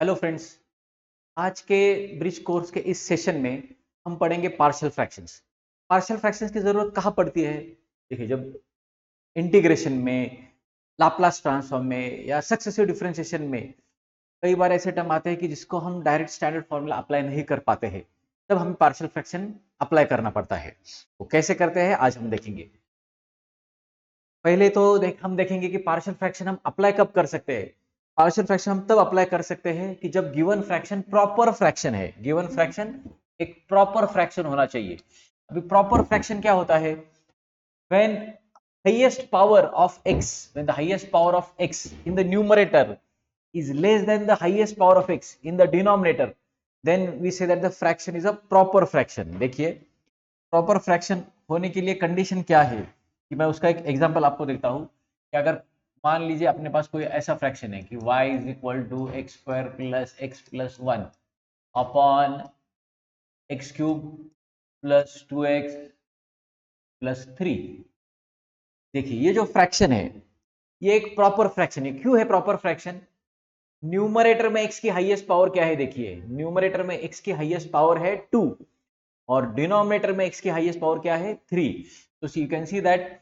Hello friends. आज के bridge course के इस सेशन में हम पढ़ेंगे पार्शियल फ्रैक्शंस। पार्शियल फ्रैक्शंस की जरूरत कहाँ पड़ती है? देखिए, जब इंटीग्रेशन में, लाप्लास ट्रांसफॉर्म में या सक्सेसिव डिफरेंशिएशन में कई बार ऐसे टर्म आते हैं कि जिसको हम डायरेक्ट स्टैंडर्ड फॉर्मूला अप्लाई नहीं कर पाते हैं, तब हमें पार्शियल फ्रैक्शन अप्लाई करना पड़ता है। वो कैसे करते हैं आज हम देखेंगे। पहले तो हम देखेंगे कि पार्शियल फ्रैक्शन हम अप्लाई कब कर सकते हैं। पार्शियल फ्रैक्शन हम तब अप्लाई कर सकते हैं कि जब गिवन फ्रैक्शन प्रॉपर फ्रैक्शन है। गिवन फ्रैक्शन एक प्रॉपर फ्रैक्शन होना चाहिए। अभी प्रॉपर फ्रैक्शन क्या होता है? when highest power of x when the highest power of x in the numerator is less than the highest power of x in the denominator, then we say that the fraction is a proper fraction। देखिए, proper fraction होने के लिए condition क्या है कि मैं उसका एक एग्जांपल आपको देता हूं कि अगर मान लीजिए अपने पास कोई ऐसा फ्रैक्शन है कि y is equal to x square plus x plus one upon x cube plus two x plus three. देखिए, ये जो फ्रैक्शन है ये एक प्रॉपर फ्रैक्शन है। क्यों है प्रॉपर फ्रैक्शन? न्यूमरेटर में x की हाईएस्ट पावर क्या है? देखिए, न्यूमरेटर में x की हाईएस्ट पावर है 2 और डिनोमिनेटर में x की हाईएस्ट पावर क्या है? 3। तो you can see that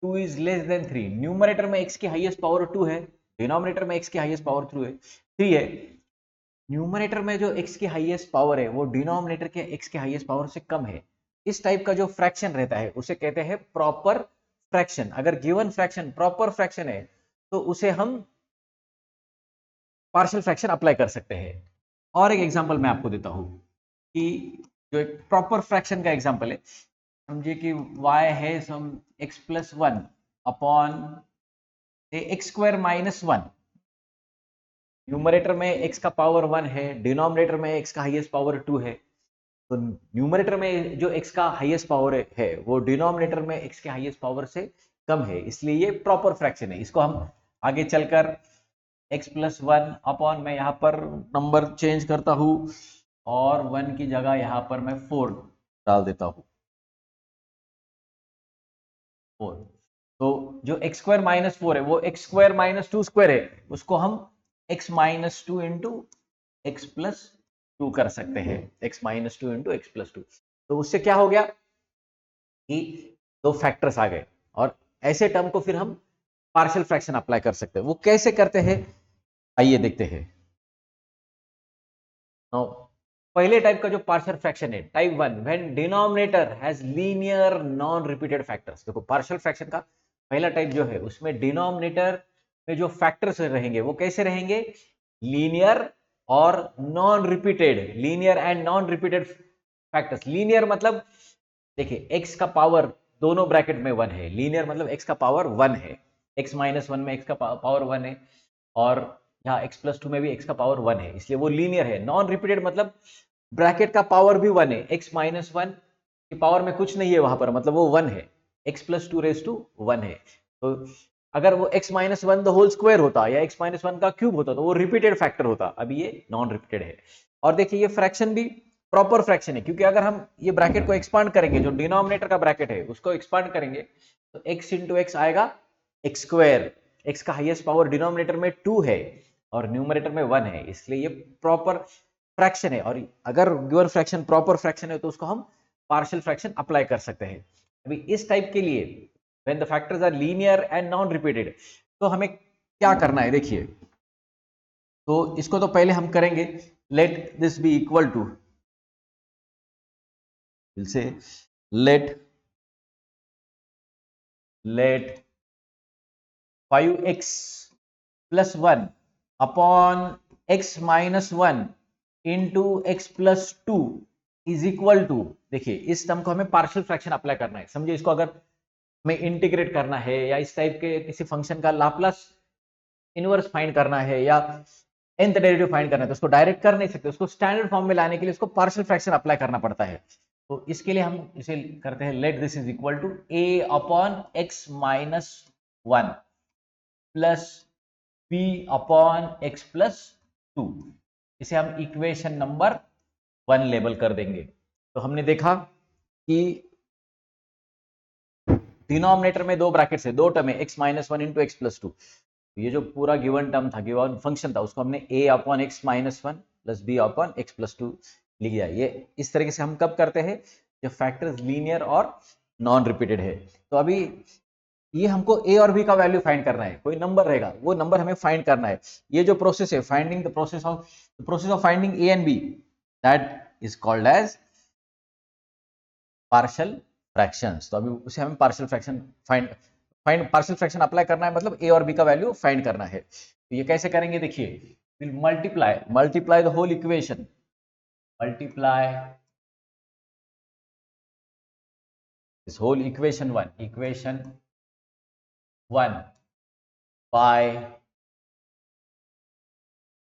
2 is less than 3। Numerator में x की हाईएस्ट पावर 2 है, डिनोमिनेटर में x की हाईएस्ट पावर 3 है। न्यूमरेटर में जो x की हाईएस्ट पावर है वो डिनोमिनेटर के x की हाईएस्ट पावर से कम है। इस टाइप का जो फ्रैक्शन रहता है उसे कहते हैं प्रॉपर फ्रैक्शन। अगर गिवन फ्रैक्शन प्रॉपर फ्रैक्शन है तो उसे हम पार्शियल फ्रैक्शन अप्लाई कर सकते हैं। और एक एग्जांपल मैं आपको देता हूं कि जो एक प्रॉपर फ्रैक्शन का एग्जांपल है, समझिए कि y है सम x plus one upon x square minus one. Numerator में x का पावर 1 है, डिनोमिनेटर में x का हाईएस्ट पावर 2 है। तो न्यूमरेटर में जो x का हाईएस्ट पावर है वो डिनोमिनेटर में x के हाईएस्ट पावर से कम है, इसलिए ये प्रॉपर फ्रैक्शन है। इसको हम आगे चलकर x प्लस वन अपॉन, मैं यहाँ पर नंबर चेंज करता हूँ और 1 की जगह यहाँ पर मैं 4 डाल देता हूँ। 4। तो जो एक्स स्क्वायर माइनस 4 है वो एक्स स्क्वायर माइनस 2 स्क्वायर है, उसको हम x minus 2 into x plus 2 कर सकते हैं। x minus 2 into x plus 2। तो उससे क्या हो गया कि दो फैक्टर्स आ गए और ऐसे टर्म को फिर हम पार्शियल फ्रैक्शन अप्लाई कर सकते हैं। वो कैसे करते हैं आइए देखते हैं। Now, पहले टाइप का जो पार्शियल फ्रैक्शन है type one, when denominator has linear non repeated factors. देखो, पार्शियल फ्रैक्शन का पहला टाइप जो है उसमें डिनोमिनेटर में जो फैक्टर्स रहेंगे वो कैसे रहेंगे? लीनियर और non repeated. Linear and non repeated factors. Linear मतलब, देखिए, x का पावर दोनों ब्रैकेट में 1 है। लीनियर मतलब x का पावर 1 है, x माइनस वन में x का पावर 1 है और यहाँ x प्लस टू में भी x का पावर 1 है, इसलिए वो लीनियर है। नॉन रिपीटेड मतलब ब्रैकेट का पावर भी 1 है, x माइनस वन की पावर में कुछ नहीं है वहां पर, मतलब वो 1 है। x plus two raise to 1 है। तो अगर वो x minus one the whole square होता या x माइनस वन का क्यूब होता तो वो रिपीटेड फैक्टर होता। अभी ये नॉन रिपीटेड है। और देखिए, ये फ्रैक्शन भी प्रॉपर फ्रैक्शन है, क्योंकि अगर हम ये ब्रैकेट को एक्सपांड करेंगे, जो डिनोमिनेटर का ब्रैकेट है उसको एक्सपांड करेंगे, तो x इंटू एक्स आएगा एक्स स्क्वायर। x का हाईएस्ट पावर डिनोमिनेटर में 2 है और न्यूमरेटर में 1 है, इसलिए ये प्रॉपर फ्रैक्शन है। और अगर गिवन फ्रैक्शन प्रॉपर फ्रैक्शन है तो उसको हम पार्शियल फ्रैक्शन अप्लाई कर सकते हैं। अभी इस टाइप के लिए when the factors are linear and non repeated, तो हमें क्या करना है? देखिए, तो इसको तो पहले हम करेंगे, let this be equal to, we'll say let 5x plus 1 upon x minus 1 into x plus 2 is equal to, देखिए इस टर्म को हमें पार्शियल फ्रैक्शन अप्लाई करना है। समझिए, इसको अगर हमें इंटीग्रेट करना है या इस टाइप के किसी फंक्शन का लाप्लास इनवर्स फाइंड करना है या nth डेरिवेटिव फाइंड करना है तो उसको डायरेक्ट कर नहीं सकते, उसको स्टैंडर्ड फॉर्म में लाने के लिए उसको पार्शियल फ्रैक्शन अप्लाई करना पड़ता है। तो इसके लिए हम इसे करते हैं, let this is equal to a upon x minus one plus b upon x plus two. इसे हम इक्वेशन नंबर 1 लेबल कर देंगे। तो हमने देखा कि डिनोमिनेटर में दो ब्रैकेट्स है, दो टर्म है, x minus one into x plus two. ये जो पूरा गिवन टर्म था, गिवन फंक्शन था, उसको हमने a upon x minus one plus b upon x plus two लिख दिया। ये इस तरीके से हम कब करते हैं, जब फैक्टर्स लीनियर और नॉन रिपीटेड है। तो अभी ये हमको a और b का वैल्यू फाइंड करना है, कोई नंबर रहेगा वो नंबर हमें फाइंड करना है। ये जो प्रोसेस है, finding the process of finding a and b, that is called as partial fractions. तो अभी उसे हमें partial fraction partial fraction apply करना है, मतलब a और b का वैल्यू फाइंड करना है। तो ये कैसे करेंगे, देखिए, will multiply the whole equation, multiply this whole equation one by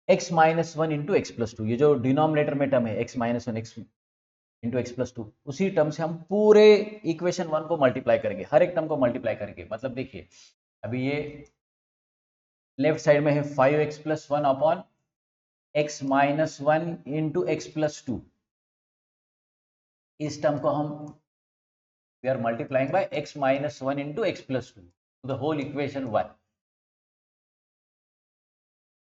x minus one into x plus two. ये जो डिनोमिनेटर में टर्म है x minus one x into x plus two, उसी टर्म से हम पूरे इक्वेशन वन को multiply करेंगे, हर एक टर्म को मल्टीप्लाई करेंगे। मतलब देखिए, अभी ये लेफ्ट साइड में है 5x plus one upon x minus one into x plus two. इस टर्म को हम we are multiplying by x minus one into x plus two the whole equation one.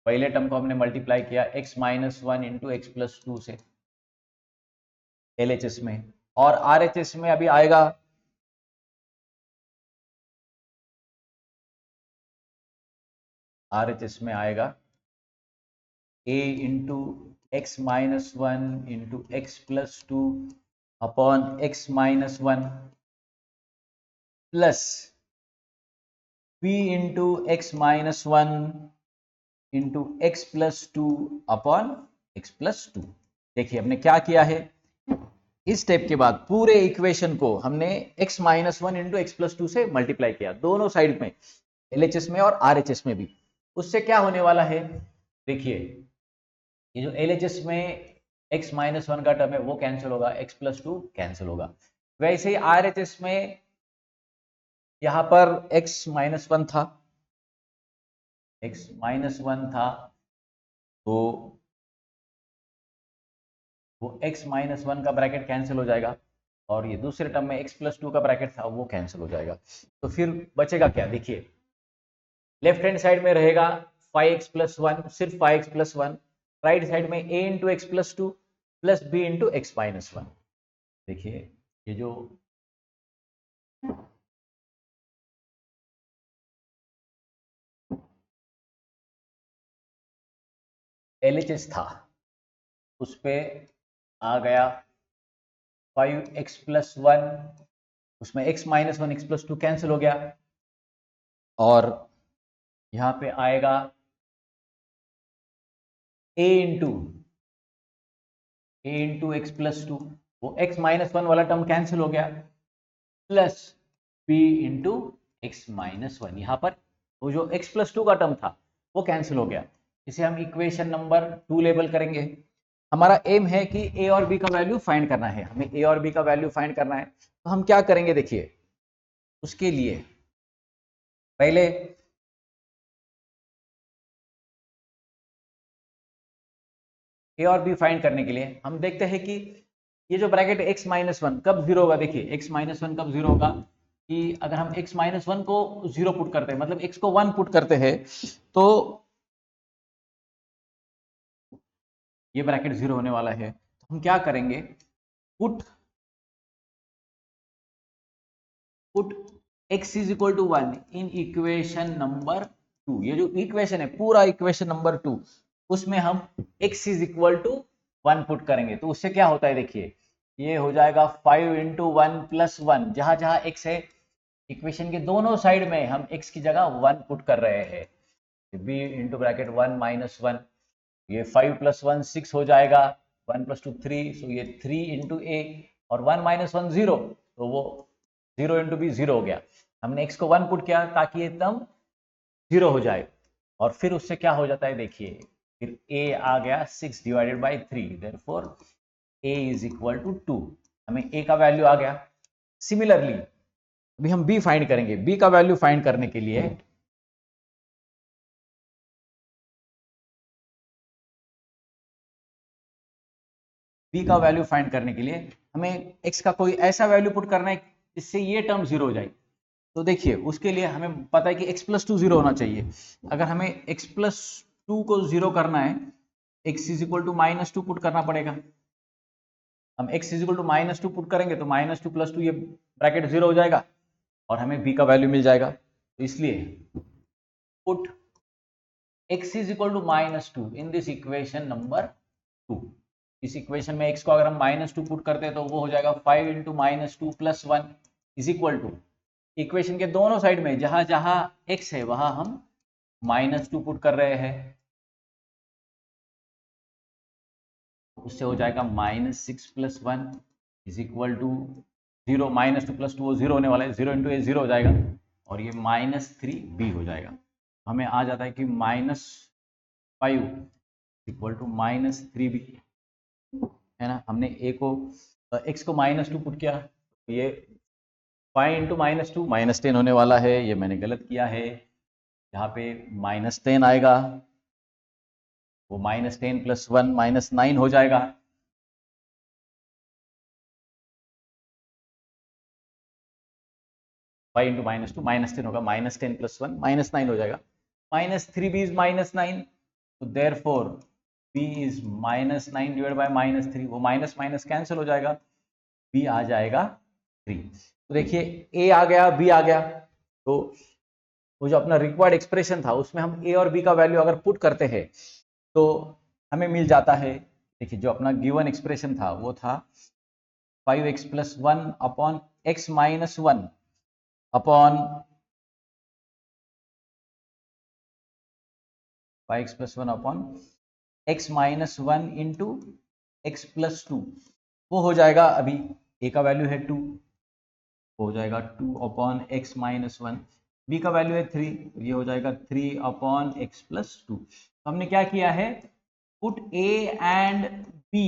पहले टर्म को हमने मल्टीप्लाई किया x minus one into x plus two से LHS में, और RHS में अभी आएगा RHS में आएगा a into x minus one into x plus two upon x minus one plus b into x minus one into x plus two upon x plus to. देखिए हमने क्या किया है, इस स्टेप के बाद पूरे इक्वेशन को हमने x minus one into x plus two से मल्टीप्लाई किया, दोनों साइड में, LHS में और RHS में भी। उससे क्या होने वाला है, देखिए, ये जो LHS में x माइनस वन का टर्म है वो कैंसिल होगा, x प्लस टू कैंसिल होगा। वैसे ही RHS में यहां पर x माइनस वन था, तो वो x माइनस वन का ब्रैकेट कैंसिल हो जाएगा, और ये दूसरे टर्म में x प्लस टू का ब्रैकेट था वो कैंसिल हो जाएगा। तो फिर बचेगा क्या, देखिए, लेफ्ट हैंड साइड में रहेगा 5x प्लस वन, सिर्फ 5x plus one, right side में a into x plus two plus b into x minus one. देखिए ये जो LHS था उस पे आ गया 5x प्लस वन, उसमें x minus one x plus to cancel हो गया, और यहां पे आएगा a into x plus two, वो x माइनस वन वाला टर्म कैंसिल हो गया, plus b into x minus one. यहां पर वो जो x प्लस टू का टर्म था वो कैंसिल हो गया। इसे हम इक्वेशन नंबर टू लेबल करेंगे। हमारा एम है कि a और b का वैल्यू फाइंड करना है, हमें a और b का वैल्यू फाइंड करना है। तो हम क्या करेंगे, देखिए, उसके लिए पहले a और b फाइंड करने के लिए हम देखते हैं कि ये जो ब्रैकेट x माइनस वन कब जीरो होगा। देखिए x माइनस वन कब जीरो होगा, कि अगर हम x माइनस वन को जीरो पुट करते हैं, मतलब x को वन पुट करते हैं, तो ये ब्रैकेट जीरो होने वाला है। तो हम क्या करेंगे, put x is equal to one in equation number two. ये जो इक्वेशन है पूरा इक्वेशन नंबर टू, उसमें हम x is equal to one put करेंगे। तो उससे क्या होता है, देखिए, ये हो जाएगा 5 इंटू वन प्लस वन, जहां जहां x है इक्वेशन के दोनों साइड में हम x की जगह वन पुट कर रहे हैं। b into bracket one minus one, ये 5 प्लस वन 6 हो जाएगा, 1 प्लस टू 3, सो ये 3 इंटू ए, और 1 माइनस वन 0, तो वो 0 इंटू बी 0 हो गया। हमने x को 1 पुट किया ताकि ये टर्म 0 हो जाए, और फिर उससे क्या हो जाता है, देखिए, फिर a आ गया 6 divided by 3, therefore a is equal to 2। हमें a का वैल्यू आ गया। सिमिलरली अभी हम b फाइंड करेंगे। b का वैल्यू फाइंड करने के लिए हमें x का कोई ऐसा वैल्यू पुट करना है जिससे ये टर्म जीरो हो जाए। तो देखिए उसके लिए हमें पता है कि x प्लस टू 0 होना चाहिए। अगर हमें x प्लस टू को 0 करना है, x is equal to minus two put करना पड़ेगा। हम x is equal to minus two put करेंगे तो माइनस टू प्लस टू, ये ब्रैकेट 0 हो जाएगा और हमें b का वैल्यू मिल जाएगा। तो इसलिए put x is equal to minus two in this equation number 2। इस इक्वेशन में x को अगर हम माइनस टू पुट करते हैं तो वो हो जाएगा 5 into minus two plus one is equal to, equation के दोनों साइड में जहां जहां x है वहां हम माइनस टू पुट कर रहे हैं, उससे हो जाएगा minus six plus one is equal to 0। Minus two plus two वो 0 होने वाला है, 0 इंटू ए 0 हो जाएगा और ये माइनस थ्री बी हो जाएगा। हमें आ जाता है कि minus five equal to minus three b, है ना। हमने ए को x को माइनस टू पुट किया, ये 5 इंटू माइनस टू माइनस 10 होने वाला है, ये मैंने गलत किया है। यहाँ पे माइनस 10 आएगा, वो माइनस 10 प्लस वन माइनस 9 हो जाएगा। Five into minus to minus 10 होगा, माइनस 10 प्लस वन माइनस 9 हो जाएगा। Minus three b is minus 9, तो therefore b is minus 9 divide by minus three, वो माइनस माइनस कैंसिल हो जाएगा, बी आ जाएगा 3। तो देखिए ए आ गया, बी आ गया, तो वो जो अपना रिक्वायर्ड एक्सप्रेशन था उसमें हम ए और बी का वैल्यू अगर पुट करते हैं तो हमें मिल जाता है। देखिए जो अपना गिवन एक्सप्रेशन था वो था 5x plus one upon x minus one upon 5x plus one upon x minus one into x plus two, वो हो जाएगा, अभी ए का वैल्यू है 2, हो जाएगा 2 upon x minus one, b का वैल्यू है 3, ये हो जाएगा 3 अपॉन एक्स प्लस टू। हमने क्या किया है, put A and be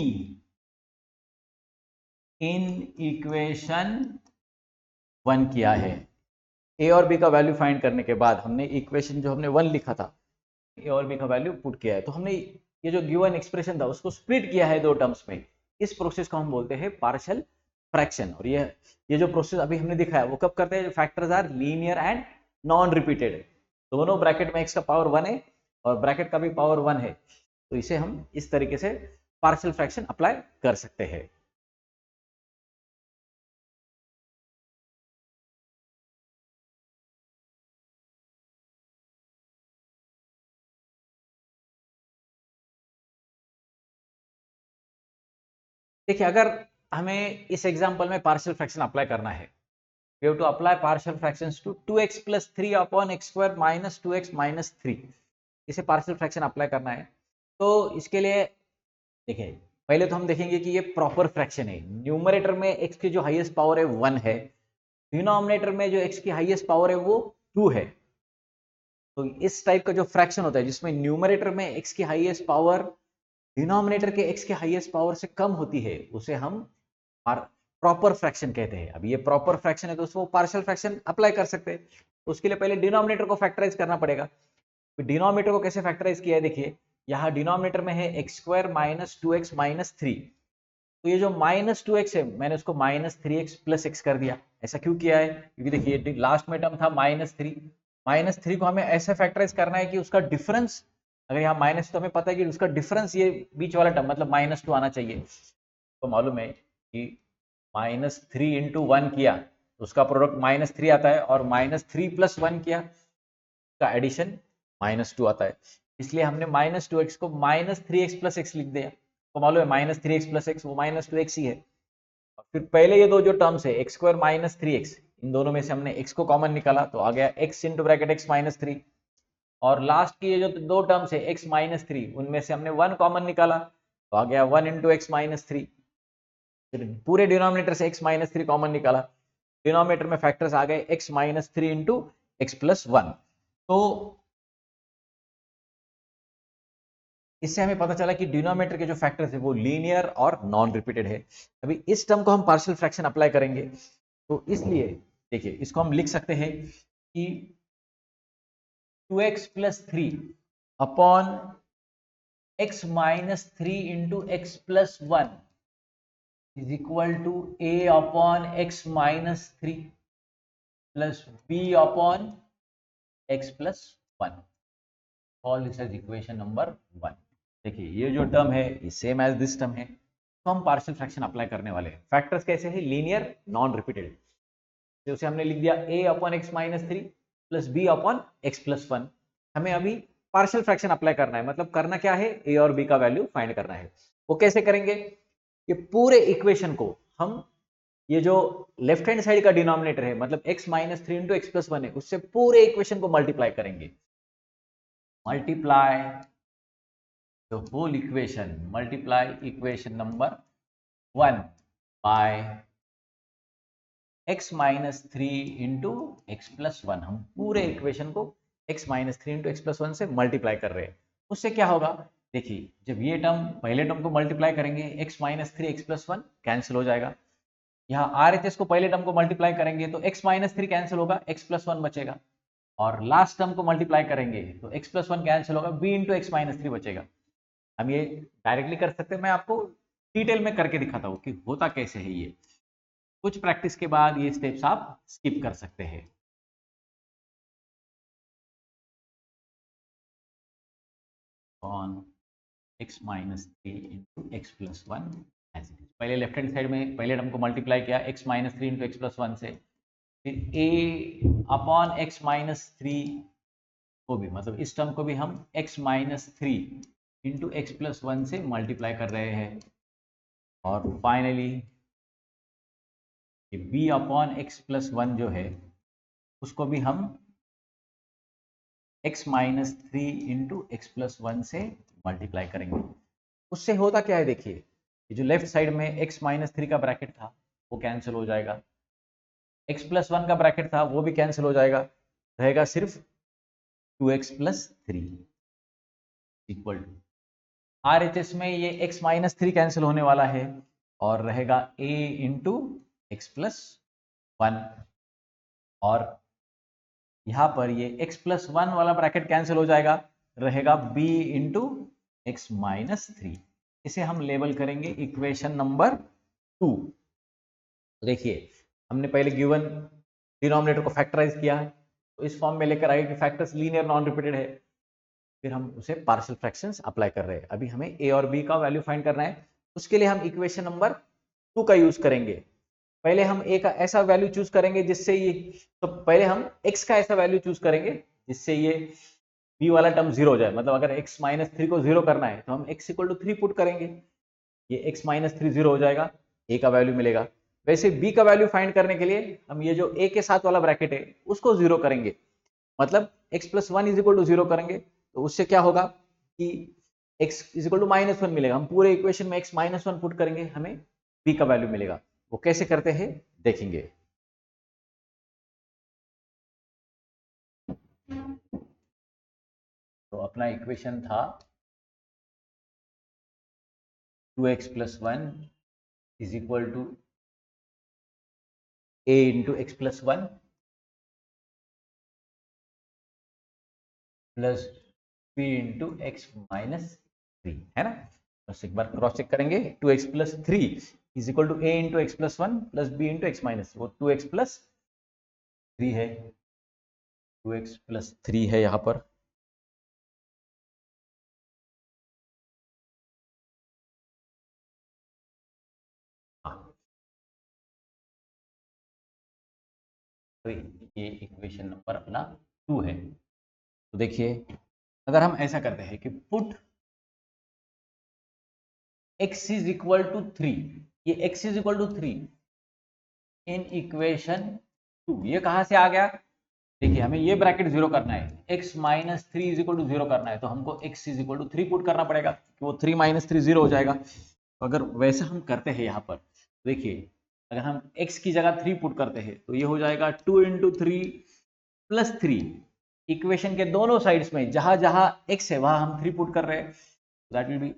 in equation 1 किया है। ए और बी का वैल्यू फाइंड करने के बाद हमने इक्वेशन जो हमने 1 लिखा था, ए और बी का वैल्यू पुट किया है, तो हमने ये जो गिवन एक्सप्रेशन था उसको स्प्लिट किया है दो टर्म्स में। इस प्रोसेस को हम बोलते हैं पार्शियल फ्रैक्शन। और ये जो प्रोसेस अभी हमने दिखाया वो कब करते हैं, factors are linear and non repeated, दोनों ब्रैकेट में एक्स का पावर 1 है और ब्रैकेट का भी पावर 1 है, तो इसे हम इस तरीके से पार्शियल फ्रैक्शन अप्लाई कर सकते हैं। देखिए अगर हमें इस एग्जांपल में पार्शियल फ्रैक्शन अप्लाई करना है, we have to apply partial fractions to 2x plus 3 upon x square minus 2x minus 3, इसे पार्शियल फ्रैक्शन अप्लाई करना है। तो इसके लिए देखिए पहले तो हम देखेंगे कि ये प्रॉपर फ्रैक्शन है, न्यूमरेटर में x की जो हाईएस्ट पावर है 1 है, डिनोमिनेटर में जो x की हाईएस्ट पावर है वो 2 है। तो इस टाइप का जो फ्रैक्शन होता है जिसमें न्यूमरेटर में x की हाईएस्ट पावर डिनोमिनेटर के x के हाईएस्ट पावर से कम होती है, उसे हम प्रॉपर फ्रैक्शन कहते हैं। अब ये प्रॉपर फ्रैक्शन है तो उसको पार्शियल फ्रैक्शन अप्लाई कर सकते हैं। उसके लिए पहले डिनोमिनेटर को फैक्टराइज करना पड़ेगा। डिनोमिनेटर को कैसे फैक्टराइज किया है, देखिए यहाँ डिनोमिनेटर में है x square minus two x minus three, तो ये जो माइनस टू एक्स है मैंने उसको minus three x plus x कर दिया। ऐसा क्यों किया है, क्योंकि देखिए लास्ट में टर्म था माइनस थ्री को हमें ऐसे फैक्टराइज करना है कि उसका डिफरेंस, अगर यहाँ माइनस तो हमें पता है कि उसका डिफरेंस ये बीच वाला टर्म मतलब माइनस टू आना चाहिए। तो मालूम है कि माइनस थ्री इंटू वन किया तो उसका प्रोडक्ट माइनस थ्री आता है, और माइनस थ्री प्लस वन किया का एडिशन माइनस टू आता है। इसलिए हमने माइनस टू एक्स को minus three x plus x लिख दिया। तो मालूम है minus three x plus x वो माइनस टू एक्स ही है। और फिर पहले ये दो जो टर्म्स है x square minus three x, इन दोनों में से हमने एक्स को कॉमन निकाला तो आ गया x into bracket x minus three, और लास्ट की ये जो दो टर्म्स है एक्स माइनस थ्री उनमें से हमने वन कॉमन निकाला तो आ गया one into x minus three. पूरे डिनोमिनेटर से x माइनस थ्री कॉमन निकाला, डिनोमिनेटर में फैक्टर्स आ गए x minus three into x plus one. तो इससे हमें पता चला कि डिनोमिनेटर के जो फैक्टर्स है वो लीनियर और नॉन रिपीटेड है। अभी इस टर्म को हम पार्शियल फ्रैक्शन अप्लाई करेंगे, तो इसलिए देखिए इसको हम लिख सकते हैं कि 2x plus three upon x minus three into x plus one is equal to a upon x minus 3। Plus b upon x plus one, all this is equation number 1। देखिए ये जो टर्म है ये सेम एज दिस टर्म है, तो हम partial fraction apply करने वाले हैं। फैक्टर्स कैसे हैं? Linear, non repeated. तो उसे हमने लिख दिया a upon x minus three plus b upon x plus one. हमें अभी पार्शियल फ्रैक्शन अप्लाई करना है, मतलब करना क्या है, a और b का वैल्यू फाइंड करना है। वो कैसे करेंगे? ये पूरे इक्वेशन को हम, ये जो लेफ्ट हैंड साइड का डिनोमिनेटर है मतलब x minus three into x plus one है, उससे पूरे इक्वेशन को मल्टीप्लाई करेंगे। Multiply the whole equation, multiply equation number 1 by x minus 3 into x plus 1। हम पूरे इक्वेशन को x minus 3 into x plus 1 से मल्टीप्लाई कर रहे हैं। उससे क्या होगा? देखिए जब ये टर्म पहले टर्म को मल्टीप्लाई करेंगे x minus 3 x plus 1 cancel हो जाएगा। यहाँ RHS को पहले टर्म को मल्टीप्लाई करेंगे तो x minus 3 कैंसिल होगा, x plus 1 बचेगा। और लास्ट टर्म को मल्टीप्लाई करेंगे तो x plus 1 कैंसिल होगा, b into x minus 3 बचेगा। हम ये डायरेक्टली कर सकते हैं, मैं आपको डिटेल में करके दिखाता हूँ कि होता कैसे है। ये कुछ प्रैक्टिस के बाद ये स्टेप्स आप स्किप कर सकते हैं। On x minus three into x plus one, पहले लेफ्ट हैंड साइड में पहले टर्म को मल्टीप्लाई किया x minus three into x plus one से, फिर a upon x minus three को भी, मतलब इस टर्म को भी हम x minus three into x plus one से मल्टीप्लाई कर रहे हैं। और finally b upon x plus one जो है उसको भी हम x minus three into x plus one से मल्टीप्लाई करेंगे। उससे होता क्या है? देखिए ये जो लेफ्ट साइड में x माइनस थ्री का ब्रैकेट था वो कैंसिल हो जाएगा, x प्लस वन का ब्रैकेट था वो भी कैंसिल हो जाएगा, रहेगा सिर्फ 2x plus three equal to RHS में ये x माइनस थ्री कैंसिल होने वाला है और रहेगा a into x plus one. और यहां पर ये x प्लस वन वाला ब्रैकेट कैंसिल हो जाएगा, रहेगा b into x minus three. इसे हम लेबल करेंगे इक्वेशन नंबर 2। देखिए हमने पहले गिवन डिनोमिनेटर को फैक्टराइज किया है तो इस फॉर्म में लेकर आए कि फैक्टर्स लीनियर नॉन रिपीटेड है, फिर हम उसे पार्शियल फ्रैक्शंस अप्लाई कर रहे हैं। अभी हमें a और b का वैल्यू फाइंड करना है, उसके लिए हम इक्वेशन नंबर 2 का यूज करेंगे। पहले हम a का ऐसा वैल्यू चूज करेंगे जिससे ये, तो पहले हम x का ऐसा वैल्यू चूज करेंगे जिससे ये b वाला टर्म जीरो हो जाए। मतलब अगर x माइनस थ्री को जीरो करना है तो हम x equal to three put करेंगे, ये x माइनस थ्री जीरो हो जाएगा, a का वैल्यू मिलेगा। वैसे b का वैल्यू फाइंड करने के लिए हम ये जो a के साथ वाला ब्रैकेट है उसको जीरो करेंगे, मतलब x plus one is equal to zero करेंगे तो उससे क्या होगा कि x is equal to minus one मिलेगा। हम पूरे इक्वेशन में x माइनस वन पुट करेंगे, हमें b का वैल्यू मिलेगा। वो कैसे करते हैं देखेंगे। तो अपना इक्वेशन था 2x plus one is equal to a into x plus one plus b into x minus three, है ना। बस एक बार क्रॉस चेक करेंगे, 2x plus three is equal to a into x plus one plus b into x minus, वो 2x plus three है, 2x plus three है यहाँ पर। हाँ, तो ये इक्वेशन नंबर अपना 2 है। तो देखिए अगर हम ऐसा करते हैं कि put x is equal to three, ये x is equal to three in equation 2, ये कहां से आ गया? देखिए हमें ये ब्रैकेट जीरो करना है, x minus three is equal to zero करना है तो हमको x is equal to three put करना पड़ेगा कि वो थ्री माइनस थ्री जीरो हो जाएगा। तो अगर वैसा हम करते हैं यहाँ पर, देखिए अगर हम x की जगह थ्री पुट करते हैं तो ये हो जाएगा two into three plus three. Equation के दोनों साइड्स में जहां जहां x है वहां हम थ्री पुट कर रहे हैं, that will be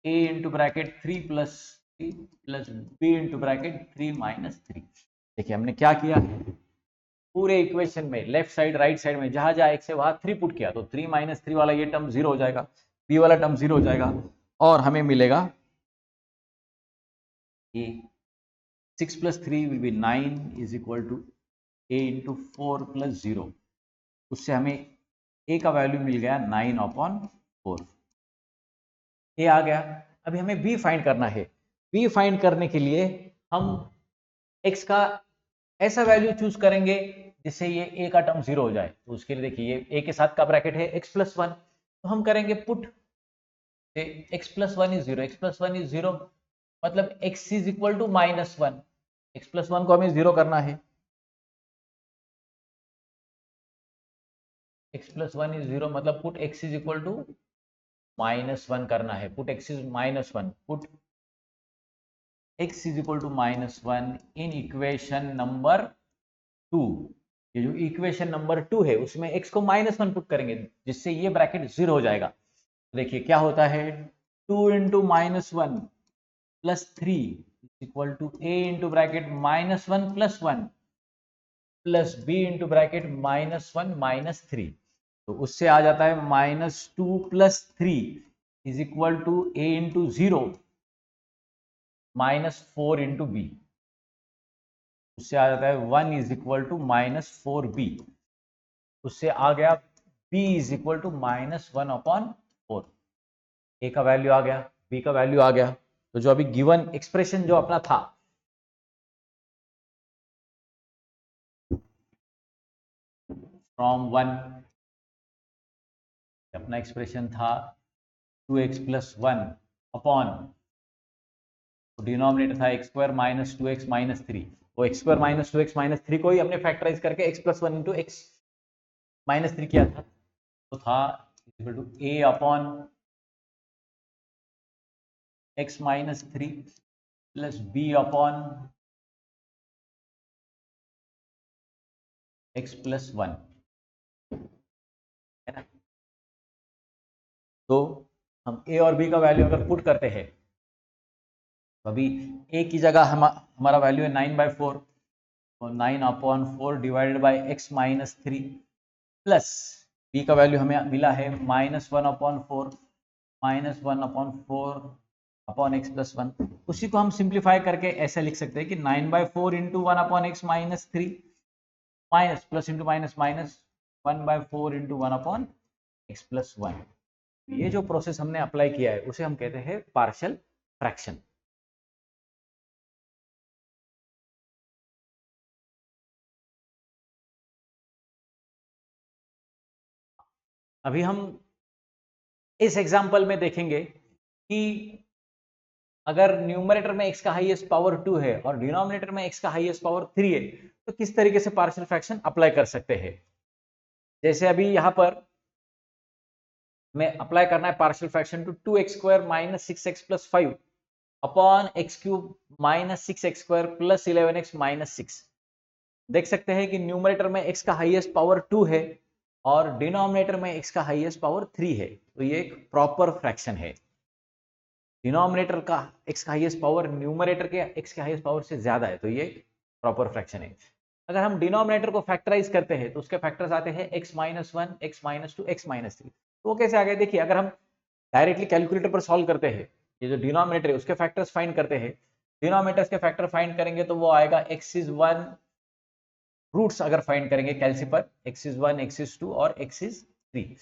a into bracket three plus b into bracket three minus three. देखिए हमने क्या किया, पूरे इक्वेशन में लेफ्ट साइड राइट साइड में जहां जहां x है वहां थ्री पुट किया तो थ्री माइनस थ्री वाला ये टर्म जीरो हो जाएगा, b वाला टर्म जीरो हो जाएगा और हमें मिलेगा ये 6 plus three will be 9 is equal to a into 4+0, उससे हमें a का वैल्यू मिल गया 9/4, ये आ गया। अभी हमें b फाइंड करना है। b फाइंड करने के लिए हम x का ऐसा वैल्यू चूज करेंगे जिससे ये a का टर्म 0 हो जाए। तो उसके लिए देखिए ये a के साथ का ब्रैकेट है x+1, तो हम करेंगे put x+1 is 0, x+1 is 0, मतलब x is equal to -1, x+1 को हमें 0 करना है, x+1 इज 0, मतलब put x is equal to -1 करना है, put x is -1, put x is equal to -1 in equation number 2। ये जो इक्वेशन नंबर 2 है उसमें x को -1 पुट करेंगे जिससे ये ब्रैकेट 0 हो जाएगा। देखिए क्या होता है, 2 into -1 plus 3 equal to a into bracket -1 plus 1 plus b into bracket -1 -3, तो उससे आ जाता है -2 plus 3 is equal to a into 0 -4 into b, उससे आ जाता है 1 इज इक्वल टू -4b, उससे आ गया b is equal to -1/4, a का वैल्यू आ गया, b का वैल्यू आ गया। तो जो अभी गिवन एक्सप्रेशन जो अपना था, फ्रॉम 1, अपना एक्सप्रेशन था 2x + 1 अपॉन, डिनोमिनेटर था x² - 2x - 3, वो x² - 2x - 3 को ही हमने फैक्टराइज करके x+1 इंटू x -3 किया था, तो था equal to a upon x - 3 plus b upon x+1, है ना। तो हम a और b का वैल्यू अगर पुट करते हैं तो अभी a की जगह हमारा वैल्यू है 9/4, तो 9/4 divided by x - 3 plus b का वैल्यू हमें मिला है -1/4 -1/4 अपॉन x+1। उसी को हम सिंप्लीफाई करके ऐसे लिख सकते हैं कि 9/4 into 1/x - 3 minus plus into minus minus 1/4 into 1/x+1। ये जो प्रोसेस हमने अप्लाई किया है उसे हम कहते हैं पार्शियल फ्रैक्शन। अभी हम इस एग्जाम्पल में देखेंगे कि अगर न्यूमरेटर में x का हाईएस्ट पावर 2 है और डिनोमिनेटर में x का हाईएस्ट पावर 3 है तो किस तरीके से पार्शियल फ्रैक्शन अप्लाई कर सकते हैं। जैसे अभी यहां पर हमें अप्लाई करना है partial fraction to 2x² - 6x + 5 upon x³ - 6x² + 11x - 6। देख सकते हैं कि न्यूमरेटर में x का हाईएस्ट पावर 2 है और डिनोमिनेटर में x का हाईएस्ट पावर 3 है, तो ये एक प्रॉपर फ्रैक्शन है। डिनोमिनेटर का x का हाईएस्ट पावर न्यूमरेटर के x के हाईएस्ट पावर से ज्यादा है, तो ये प्रॉपर फ्रैक्शन है। अगर हम डिनोमिनेटर को फैक्टराइज करते हैं तो उसके फैक्टर्स आते हैं x - 1, x - 2, x - 3। तो वो कैसे आ गए, देखिए अगर हम डायरेक्टली कैलकुलेटर पर सॉल्व करते हैं, ये जो डिनोमिनेटर है उसके फैक्टर्स फाइंड करते हैं, डिनोमिनेटर्स के फैक्टर फाइंड करेंगे तो वो आएगा x is 1, रूट्स अगर फाइंड करेंगे कैलसी पर x is 1, x is 2 और x is 3।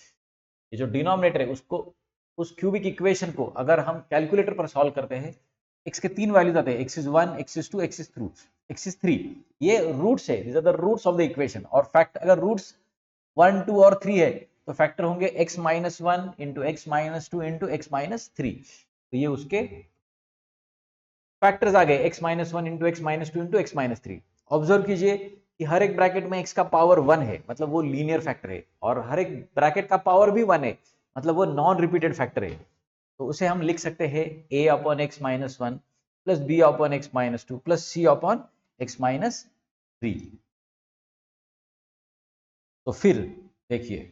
ये जो डिनोमिनेटर है उसको, उस क्यूबिक इक्वेशन को अगर हम कैलकुलेटर पर सॉल्व करते हैं, x के 3 वैल्यूज आते हैं, x is 1, x is 2, x is 3, ये रूट्स है, these are the roots of the equation। और फैक्ट अगर रूट्स 1, 2 और 3 है तो फैक्टर होंगे x - 1 into x - 2 into x - 3, तो ये उसके फैक्टर्स आ गए, x - 1 into x - 2 into x - 3। Observe कीजिए कि हर एक ब्रैकेट में x का पावर 1 है, मतलब वो लीनियर फैक्टर है, और हर एक ब्रैकेट का पावर भी 1 है, मतलब वो नॉन रिपीटेड फैक्टर है। तो उसे हम लिख सकते हैं a upon x - 1 plus b upon x - 2 plus c upon x - 3। तो फिर देखिए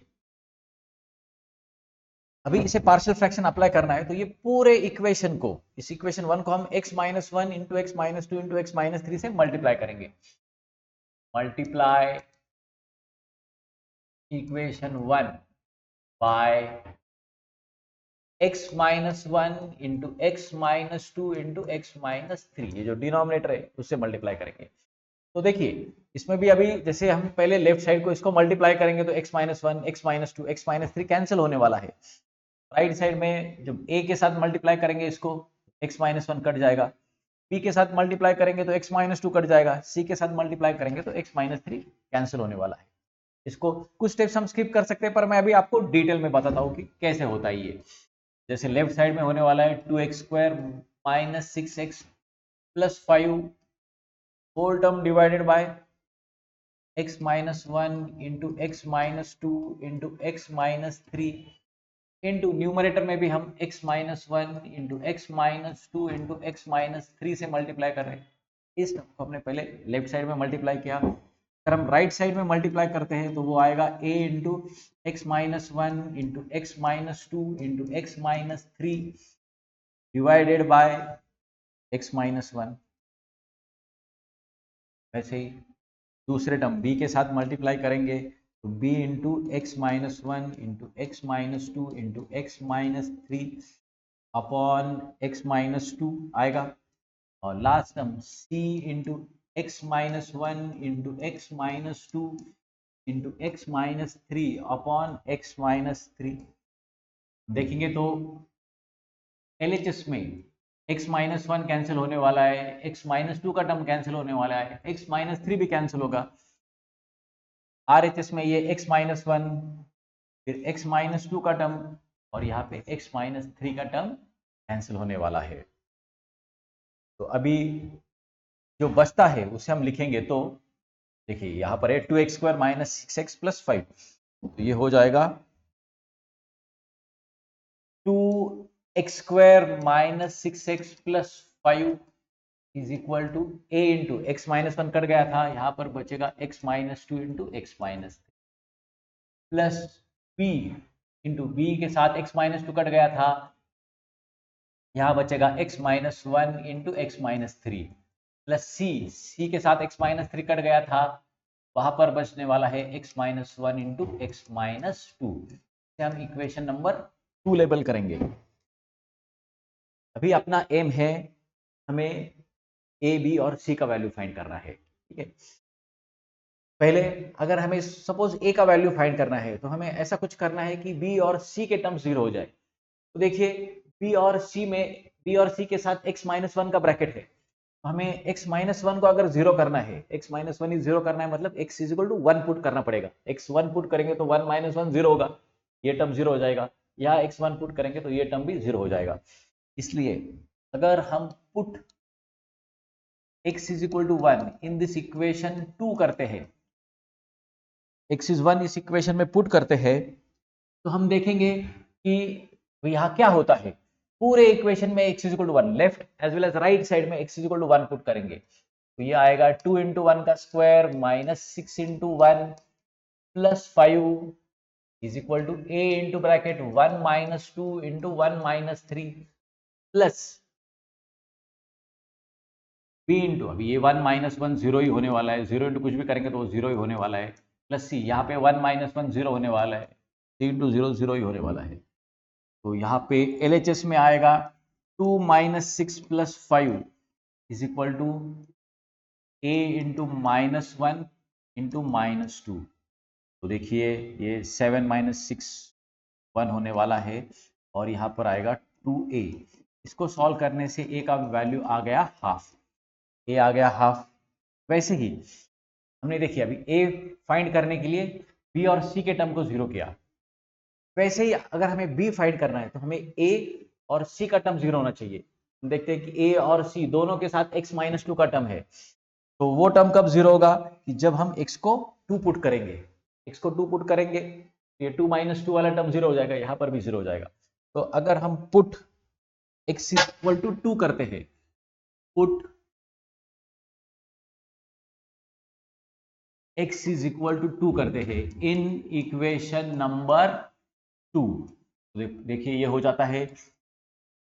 अभी इसे पार्शियल फ्रैक्शन अप्लाई करना है, तो ये पूरे इक्वेशन को, इस इक्वेशन 1 को हम x - 1 into x - 2 into x - 3 से मल्टीप्लाई करेंगे। Multiply equation 1 by x - 1 into x - 2 into x - 3, ये जो डिनोमिनेटर है उससे मल्टीप्लाई करेंगे। तो देखिए इसमें भी अभी जैसे हम पहले लेफ्ट साइड को इसको मल्टीप्लाई करेंगे तो x minus one, x minus two, x minus three cancel होने वाला है। राइट साइड में जब a के साथ मल्टीप्लाई करेंगे इसको x माइनस वन कट जाएगा, b के साथ मल्टीप्लाई करेंगे तो x माइनस टू कट जाएगा, c के साथ मल्टीप्लाई करेंगे तो x माइनस थ्री कैंसिल होने वाला है। इसको कुछ स्टेप्स हम स्किप कर सकते हैं पर मैं अभी आपको डिटेल में बताता हूँ कि कैसे होता है ये। जैसे लेफ्ट साइड में होने वाला है 2x² minus 6x plus 5 whole term divided by x minus one into x minus two into x minus three into numerator में भी हम x minus one into x minus two into x minus three से multiply कर रहे हैं। इस term को हमने पहले लेफ्ट साइड में मल्टीप्लाई किया, अगर हम राइट साइड में मल्टीप्लाई करते हैं तो वो आएगा a into x minus one into x minus two into x minus three divided by x minus one. वैसे ही दूसरे टर्म b के साथ मल्टीप्लाई करेंगे तो b into x minus one into x minus two into x minus three upon x minus to आएगा। और last term c into x minus one into x minus two into x minus three upon x minus three. देखेंगे तो LHS में x minus one cancel होने वाला है, x minus to का term cancel होने वाला है, x माइनस थ्री भी कैंसिल होगा। RHS में ये x माइनस वन फिर x माइनस टू का टर्म और यहाँ पे x माइनस थ्री का टर्म कैंसिल होने वाला है। तो अभी जो बचता है उसे हम लिखेंगे तो देखिए यहाँ पर है 2x² माइनस 6x प्लस 5, तो ये हो जाएगा 2x² minus 6x plus 5 is equal to a into x minus one cut गया था, यहाँ पर बचेगा x minus two into x minus three plus b into b के साथ x माइनस टू कट गया था, यहाँ बचेगा x minus one into x minus three plus c के साथ x माइनस थ्री कट गया था, वहां पर बचने वाला है x minus one into x minus to. इसे हम इक्वेशन नंबर 2 लेबल करेंगे। अभी अपना एम है हमें a b और c का वैल्यू फाइंड करना है, ठीक है। पहले अगर हमें सपोज a का वैल्यू फाइंड करना है तो हमें ऐसा कुछ करना है कि b और c के टर्म्स जीरो हो जाए। तो देखिए b और c के साथ x माइनस वन का ब्रैकेट है, तो हमें x माइनस वन को अगर जीरो करना है, x माइनस वन जीरो करना है मतलब x is equal to one put करना पड़ेगा। x वन पुट करेंगे तो वन माइनस वन जीरो होगा, ये टर्म जीरो हो जाएगा। यहाँ x वन पुट करेंगे तो ये टर्म भी जीरो हो जाएगा। इसलिए अगर हम put x is equal to one in this equation 2 करते हैं, x इज वन इस इक्वेशन में पुट करते हैं, तो हम देखेंगे कि यहाँ क्या होता है। पूरे इक्वेशन में x is equal to one, left as well as right side में x is equal to one put करेंगे तो ये आएगा 2 इंटू वन का square minus 6 into one plus 5 is equal to a into bracket one minus two into one minus three plus b into, अभी ये one minus one zero ही होने वाला है, जीरो इंटू कुछ भी करेंगे तो वो जीरो ही होने वाला है, प्लस c यहाँ पे वन माइनस वन जीरो होने वाला है, c इंटू जीरो जीरो ही होने वाला है। तो यहाँ पे LHS में आएगा 2 minus six plus 5 is equal to a into minus one into minus two. तो देखिए ये 7 माइनस सिक्स 1 होने वाला है और यहाँ पर आएगा 2a। इसको सॉल्व करने से a का वैल्यू आ गया हाफ, a आ गया हाफ। वैसे ही हमने देखिए अभी a फाइंड करने के लिए b और c के टर्म को जीरो किया, वैसे ही अगर हमें b फाइंड करना है तो हमें a और c का टर्म जीरो होना चाहिए। हम देखते हैं कि a और c दोनों के साथ x माइनस टू का टर्म है, तो वो टर्म कब जीरो होगा कि जब हम x को 2 पुट करेंगे, x को 2 पुट करेंगे ये 2 माइनस टू वाला टर्म जीरो हो जाएगा, यहाँ पर भी जीरो हो जाएगा। तो अगर हम पुट x इक्वल टू 2 करते हैं, put x is equal to 2 करते हैं इन इक्वेशन नंबर 2, देखिए ये हो जाता है,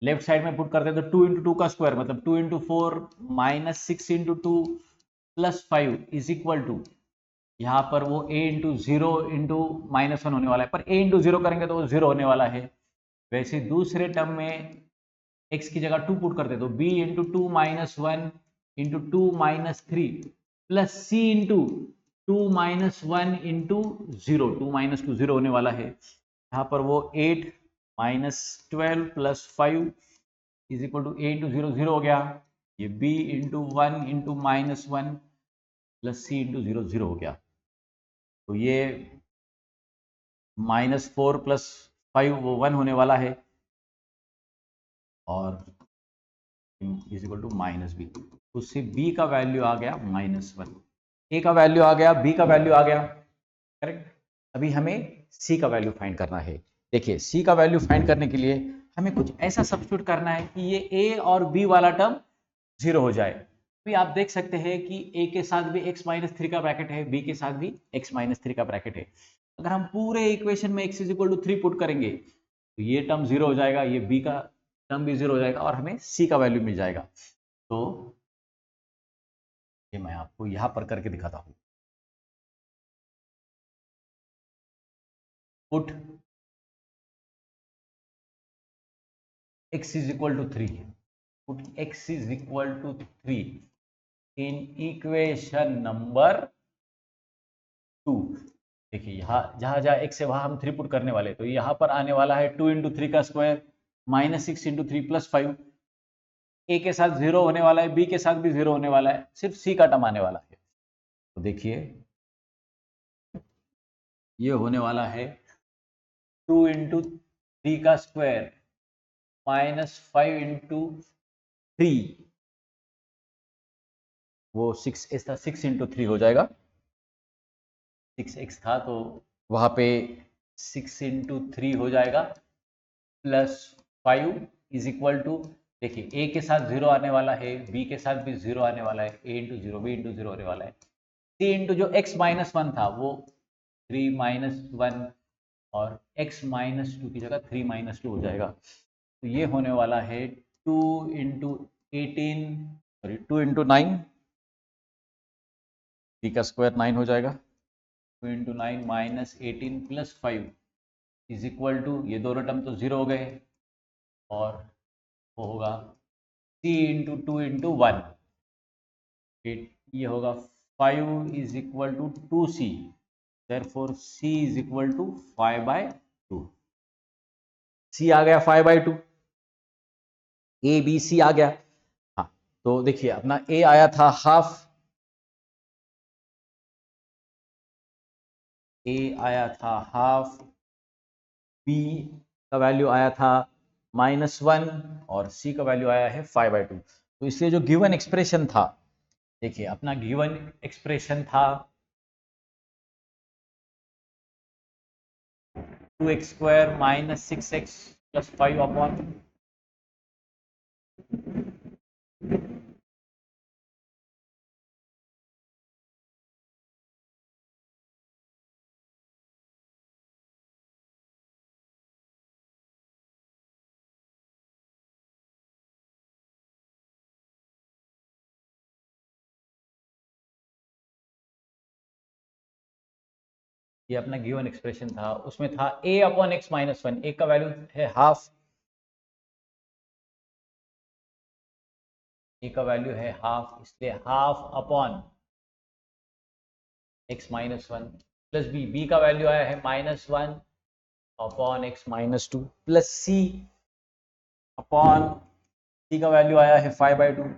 लेफ्ट साइड में पुट करते हैं तो 2 इंटू टू का स्क्वायर मतलब 2 into four minus six into two plus 5 is equal to, यहाँ पर वो a into zero into minus one होने वाला है, पर a इंटू जीरो करेंगे तो वो जीरो होने वाला है। वैसे दूसरे टर्म में x की जगह 2 पुट करते तो b into two minus one into two minus three plus c into 2 minus 1 into 0, 2 minus 2 0 होने वाला है। यहाँ पर वो 8 minus 12 plus 5 is equal to 8 into 0 0 हो गया। ये b into 1 into minus 1 plus c into 0 0 हो गया। तो ये -4 प्लस 5 वो 1 होने वाला है और इज इक्वल टू -b। उससे b का वैल्यू आ गया -1, a का वैल्यू आ गया, b का वैल्यू आ गया, करेक्ट। अभी हमें c का वैल्यू फाइंड करना है। देखिए c का वैल्यू फाइंड करने के लिए हमें कुछ ऐसा सब्स्टिट्यूट करना है कि ये a और b वाला टर्म 0 हो जाए। अभी आप देख सकते हैं कि a के साथ भी x-3 का ब्रैकेट है, b के साथ भी x-3 का ब्रैकेट है। अगर हम पूरे इक्वेशन में x is equal to 3 put करेंगे तो ये टर्म 0 हो जाएगा, ये b का टर्म भी 0 हो जाएगा और हमें c का वैल्यू मिल जाएगा। तो ये मैं आपको यहां पर करके दिखाता हूं। Put x is equal to 3, put x is equal to 3 in equation number 2। देखिए यहाँ जहां जहां x है वहां हम 3 पुट करने वाले, तो यहाँ पर आने वाला है 2 इंटू 3 का स्क्वायर -6 इंटू 3 प्लस 5। a के साथ 0 होने वाला है, b के साथ भी 0 होने वाला है, सिर्फ c का टर्म आने वाला है। तो देखिए ये होने वाला है 2 इंटू 3 का स्क्वायर -5 इंटू 3, वो 6 था, 6 इंटू 3 हो जाएगा, 6x था तो वहां पे 6 इंटू 3 हो जाएगा प्लस 5 इज इक्वल टू, देखिए a के साथ 0 आने वाला है, b के साथ भी 0 आने वाला है, a इंटू 0 b इंटू 0 होने वाला है, c इंटू जो x-1 था वो 3-1 और x-2 की जगह 3-2 हो जाएगा। तो ये होने वाला है 2 इंटू 18, सॉरी 2 इंटू 9, b का स्क्वायर 9 हो जाएगा, 2 into 9 minus 18 plus 5 is equal to, ये दोनों टर्म तो 0 हो गए और वो होगा c इंटू 2 इंटू 1, ये होगा 5 is equal to 2c, therefore c is equal to 5/2। c आ गया 5/2, a b c आ गया। हाँ तो देखिए अपना a आया था हाफ, a आया था हाफ, b का वैल्यू आया था -1 और c का वैल्यू आया है 5/2। तो इसलिए जो गिवन एक्सप्रेशन था, देखिए अपना गिवन एक्सप्रेशन था 2x² - 6x + 5 अपॉन, ये अपना गिवन एक्सप्रेशन था, उसमें था a/x-1, a का वैल्यू है हाफ, a का वैल्यू है हाफ, इसलिए half upon x-1 plus b का वैल्यू आया है -1 upon x-2 plus c upon c का वैल्यू आया है 5/2।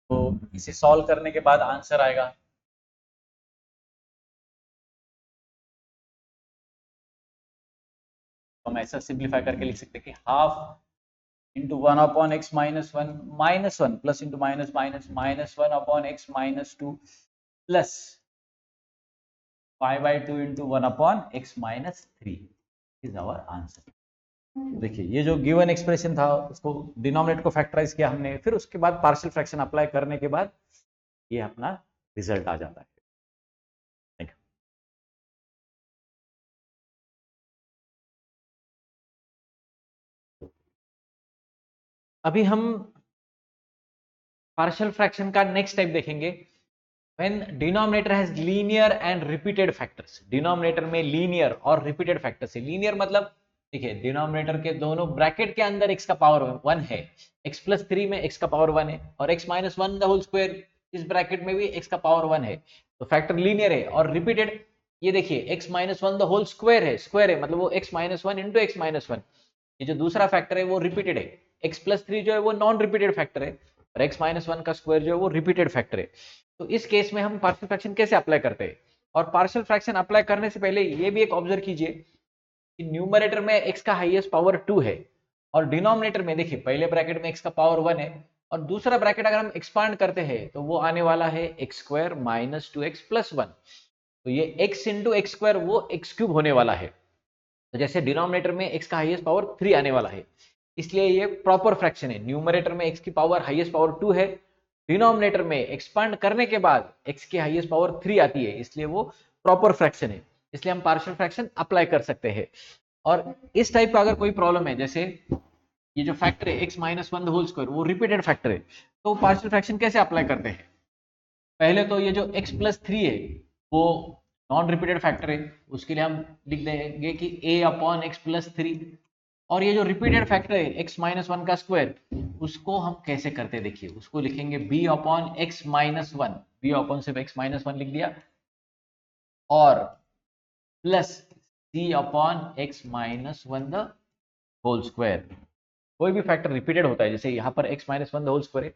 तो इसे सॉल्व करने के बाद आंसर आएगा तो हम ऐसा सिंप्लीफाई करके लिख सकते हैं कि half into 1/x-1 -1 plus into minus minus -1/x-2 plus 5/2 into 1/x-3 is our answer. देखिए ये जो गिवन एक्सप्रेशन था उसको डिनोमिनेटर को फैक्टराइज किया हमने, फिर उसके बाद पार्शियल फ्रैक्शन अप्लाई करने के बाद ये अपना रिजल्ट आ जाता है। अभी हम पार्शियल फ्रैक्शन का नेक्स्ट टाइप देखेंगे। when denominator has linear and repeated factors, denominator में लीनियर और रिपीटेड फैक्टर्स है। लीनियर मतलब देखिए डिनोमिनेटर के दोनों ब्रैकेट के अंदर x का पावर 1 है, x प्लस 3 में x का पावर 1 है, और x minus 1 the whole square इस ब्रैकेट में भी x का पावर 1 है, तो फैक्टर लीनियर है। और रिपीटेड ये देखिए x minus 1 the whole square है मतलब वो x minus 1 into x minus 1, ये जो दूसरा फैक्टर है वो रिपीटेड है। x प्लस 3 जो है वो नॉन रिपीटेड फैक्टर है, और x माइनस 1 का स्क्वायर जो है वो रिपीटेड फैक्टर है। तो इस केस में हम पार्शियल फ्रैक्शन कैसे अप्लाई करते हैं, और पार्शियल फ्रैक्शन अप्लाई करने से पहले ये भी एक ऑब्जर्व कीजिए कि न्यूमरेटर में x का हाईएस्ट पावर 2 है, और डिनोमिनेटर में देखिए पहले ब्रैकेट में x का पावर 1 है, और दूसरा ब्रैकेट अगर हम एक्सपांड करते हैं तो वो आने वाला है x square minus 2x plus 1, तो ये x इंटू एक्स स्क्वायर वो x क्यूब होने वाला है। तो जैसे डिनोमिनेटर में x का हाईएस्ट पावर 3 आने वाला है, इसलिए ये प्रॉपर फ्रैक्शन है। न्यूमरेटर में x की पावर हाईएस्ट पावर 2 है, डिनोमिनेटर में एक्सपांड करने के बाद x की हाईएस्ट पावर 3 आती है, इसलिए वो प्रॉपर फ्रैक्शन है, इसलिए हम पार्शियल फ्रैक्शन अप्लाई कर सकते हैं। और इस टाइप का अगर कोई प्रॉब्लम है, जैसे ये जो फैक्टर है x माइनस 1 होल स्क्वायर वो रिपीटेड फैक्टर है, तो पार्शियल फ्रैक्शन कैसे अप्लाई करते हैं। पहले तो ये जो x प्लस 3 है वो नॉन रिपीटेड फैक्टर है, उसके लिए हम लिख देंगे कि a अपॉन एक्स प्लस 3, और ये जो रिपीटेड फैक्टर है x माइनस 1 का स्क्वायर, उसको हम कैसे करते हैं देखिए, उसको लिखेंगे b upon x minus 1, b upon सिर्फ x माइनस 1 लिख दिया, और plus c upon x minus 1 the whole square. कोई भी फैक्टर रिपीटेड होता है, जैसे यहाँ पर x minus 1 the whole square है,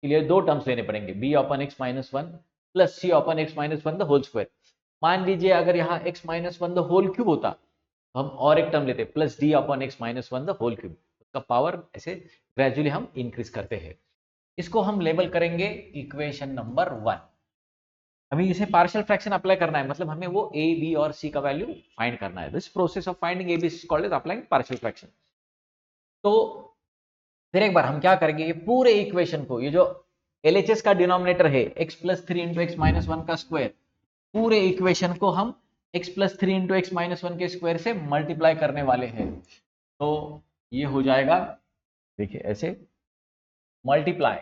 के लिए दो टर्म्स लेने पड़ेंगे, b upon x minus 1 plus c upon x minus 1 the whole square. मान लीजिए अगर यहाँ x minus 1 the whole cube होता तो हम और एक टर्म लेते plus d upon x minus 1 the whole cube, उसका पावर ऐसे ग्रेजुअली हम इंक्रीज करते हैं। इसको हम लेबल करेंगे इक्वेशन नंबर 1। हमें इसे पार्शियल फ्रैक्शन अप्लाई करना है, मतलब हमें वो a b और c का वैल्यू फाइंड करना है। This process of finding a b is called as applying partial fraction। तो फिर एक बार हम क्या करेंगे, ये पूरे इक्वेशन को, ये जो LHS का डिनोमिनेटर है x plus 3 into x minus 1 का स्क्वायर, पूरे इक्वेशन को हम x plus 3 into x minus 1 के स्क्वायर से मल्टीप्लाई करने वाले हैं। तो ये हो जाएगा देखिए ऐसे, multiply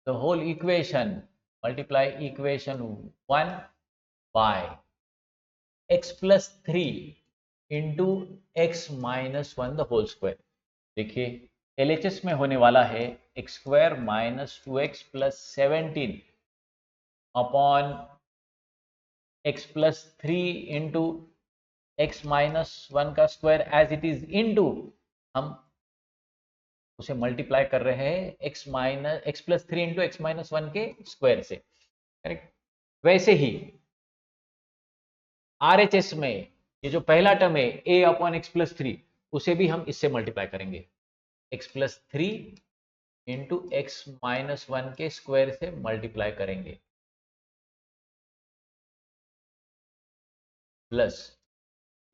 the whole equation, multiply equation 1 by x plus 3 into x minus 1 the whole square. देखिए LHS में होने वाला है x square minus 2x plus 17 upon x plus 3 into x minus 1 का square as it is into, हम उसे multiply कर रहे हैं x plus 3 into x minus 1 के स्क्वायर से, करेक्ट। वैसे ही RHS में ये जो पहला टर्म है a अपॉन एक्स प्लस 3, उसे भी हम इससे मल्टीप्लाई करेंगे, x plus 3 into x minus 1 के स्क्वायर से मल्टीप्लाई करेंगे, plus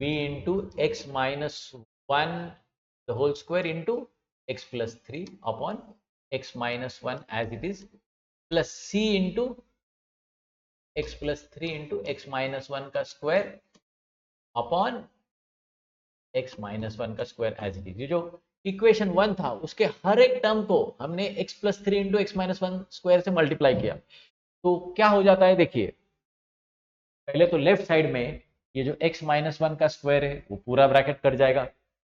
b into x minus 1 the whole square into x plus 3 upon x minus 1 as it is, plus c into x plus 3 into x minus 1 का square upon x minus 1 का square as it is. ये जो equation 1 था उसके हर एक term को हमने x plus 3 into x minus 1 square से मल्टीप्लाई किया, तो क्या हो जाता है देखिए, पहले तो लेफ्ट साइड में ये जो x माइनस 1 का स्क्वायर है वो पूरा ब्रैकेट कट जाएगा,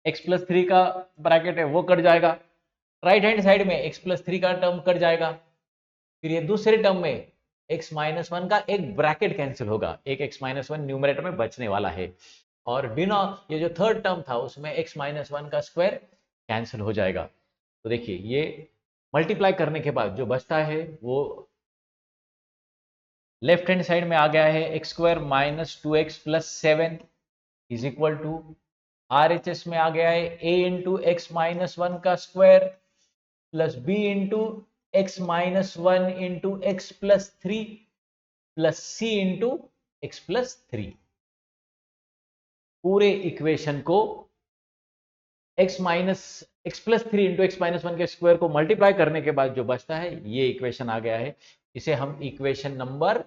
x प्लस 3 का ब्रैकेट है वो कट जाएगा, राइट हैंड साइड में x प्लस 3 का टर्म कट जाएगा, फिर ये दूसरे टर्म में x माइनस 1 का एक ब्रैकेट कैंसिल होगा, एक x माइनस 1 न्यूमरेटर में बचने वाला है, और ये जो थर्ड टर्म था उसमें x माइनस 1 का स्क्वायर कैंसिल हो जाएगा। तो देखिए ये मल्टीप्लाई करने के बाद जो बचता है वो लेफ्ट हैंड साइड में आ गया है x square minus 2x plus 7 is equal to, RHS में आ गया है a इंटू एक्स माइनस 1 का square plus b into x minus 1 into x plus 3 plus c into x plus 3। पूरे इक्वेशन को x plus 3 into x minus 1 के square को multiply करने के बाद जो बचता है ये इक्वेशन आ गया है, इसे हम इक्वेशन नंबर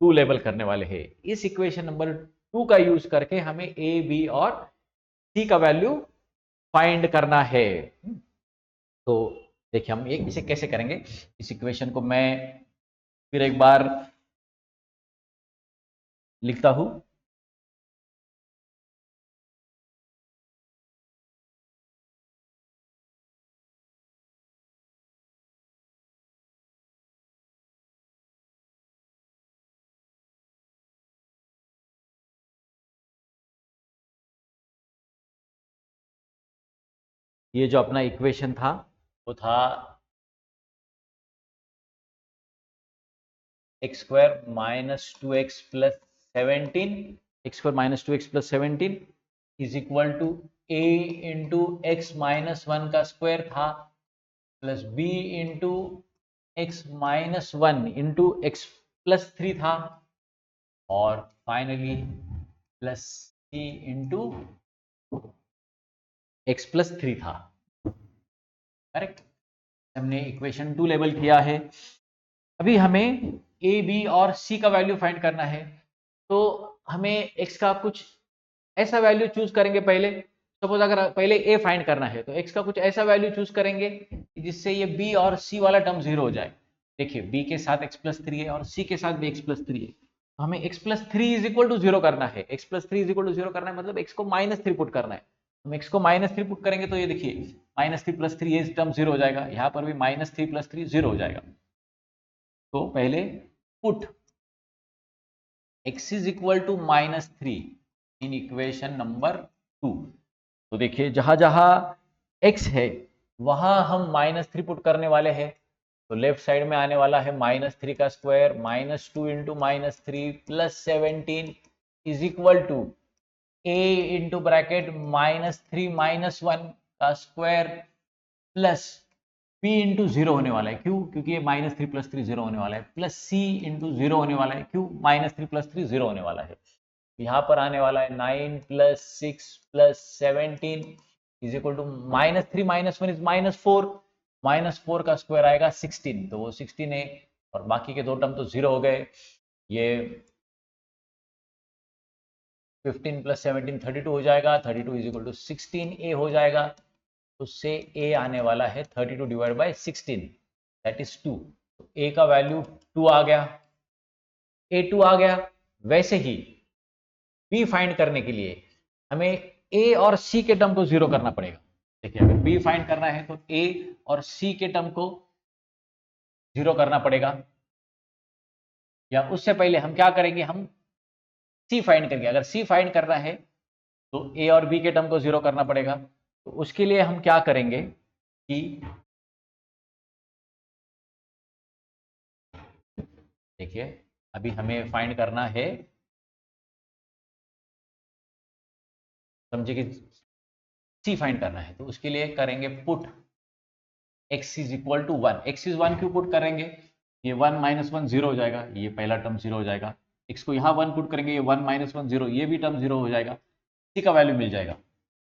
2 लेबल करने वाले हैं। इस इक्वेशन नंबर 2 का यूज करके हमें a b और c का वैल्यू फाइंड करना है। तो देखिए हम ये इसे कैसे करेंगे, इस इक्वेशन को मैं फिर एक बार लिखता हूं। ये जो अपना इक्वेशन था वो था x square minus two x plus 17, x square minus two x plus 17 is equal to a into x minus one का स्क्वायर था plus b into x minus one into x plus three था और finally plus c into x plus three था। Correct, हमने equation 2 label किया है। अभी हमें ए बी और सी का वैल्यू फाइंड करना है, तो हमें एक्स का कुछ ऐसा वैल्यू चूज करेंगे पहले। सपोज अगर पहले ए फाइंड करना है तो एक्स का कुछ ऐसा वैल्यू चूज करेंगे जिससे ये बी और सी वाला टर्म जीरो हो जाए। देखिए बी के साथ एक्स प्लस थ्री है और सी के साथ भी एक्स प्लस थ्री है, तो हमें x plus three is equal to zero करना है। X plus three is equal to zero करना है मतलब एक्स को माइनस थ्री पुट करना है। हम एक्स को माइनस थ्री पुट करेंगे तो ये देखिए माइनस थ्री प्लस थ्री ये टर्म जीरो हो जाएगा, यहाँ पर भी minus three plus three zero हो जाएगा। तो पहले put x is equal to minus three in equation number 2। तो देखिए जहां जहां x है वहां हम माइनस थ्री पुट करने वाले हैं, तो लेफ्ट साइड में आने वाला है माइनस थ्री का square minus two into minus three plus 17 is equal to a into bracket minus three minus one का square plus p into zero होने वाला है, क्यों? क्योंकि ये minus three plus three zero होने वाला है, प्लस c इंटू जीरो होने वाला है, क्यों? Minus three plus three zero होने वाला है। यहाँ पर आने वाला है 9 plus 6 plus 17 is equal to minus three minus one is minus four, minus four का स्क्वायर आएगा 16, तो वो 16 है और बाकी के दो टर्म तो जीरो हो गए। ये 15 प्लस 17 32 हो जाएगा, 32 इज इक्वल टू 16a हो जाएगा। उससे a आने वाला है 32 डिवाइड बाय 16 दैट इज 2। तो a का वैल्यू 2 आ गया, a2 आ गया। वैसे ही b फाइंड करने के लिए हमें a और c के टर्म को जीरो करना पड़ेगा। देखिए अगर b फाइंड करना है तो a और c के टर्म को जीरो करना पड़ेगा, या उससे पहले हम क्या करेंगे, हम c फाइंड करेंगे। अगर c फाइंड करना है तो a और b के टर्म को जीरो करना पड़ेगा। तो उसके लिए हम क्या करेंगे कि देखिए अभी हमें फाइंड करना है, समझे कि सी फाइंड करना है, तो उसके लिए करेंगे put x is equal to one. X is one क्यों पुट करेंगे, ये वन माइनस वन जीरो हो जाएगा, ये पहला टर्म जीरो हो जाएगा। x को यहाँ वन पुट करेंगे, ये वन माइनस वन जीरो, ये भी टर्म जीरो हो जाएगा, सी का वैल्यू मिल जाएगा।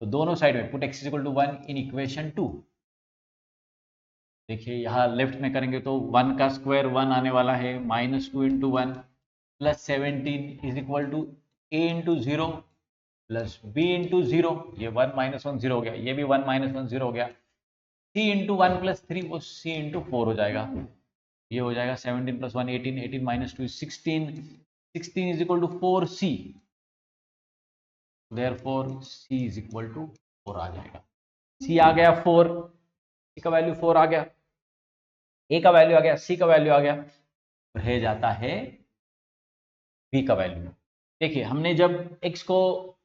तो दोनों साइड में put x is equal to one in equation 2। देखिए यहाँ लेफ्ट में करेंगे तो वन का स्क्वायर वन आने वाला है, minus two into one plus 17 is equal to a into zero plus b into zero, ये वन माइनस वन जीरो हो गया, ये भी वन माइनस वन जीरो हो गया। c into one plus three वो c इंटू फोर हो जाएगा, ये हो जाएगा 17 plus one 18, 18 minus two 16, 16 is equal to 4c, therefore c is equal to 4 आ जाएगा। c आ गया 4, c का वैल्यू 4 आ गया, a का वैल्यू आ गया, c का वैल्यू आ गया, रह जाता है b का वैल्यू। देखिए हमने जब x को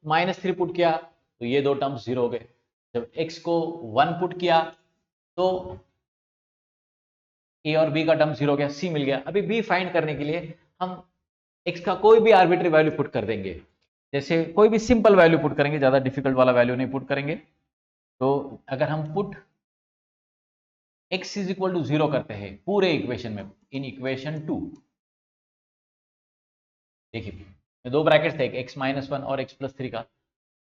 माइनस थ्री पुट किया तो ये दो टर्म्स जीरो हो गए, जब x को वन पुट किया तो a और b का टर्म जीरो हो गया, c मिल गया। अभी b फाइंड करने के लिए हम x का कोई भी आर्बिट्री वैल्यू पुट कर देंगे, जैसे कोई भी सिंपल वैल्यू पुट करेंगे, ज्यादा डिफिकल्ट वाला वैल्यू नहीं पुट करेंगे। तो अगर हम put x is equal to zero करते हैं पूरे इक्वेशन में इन इक्वेशन 2, देखिए दो ब्रैकेट्स थे, x माइनस वन और x प्लस थ्री का,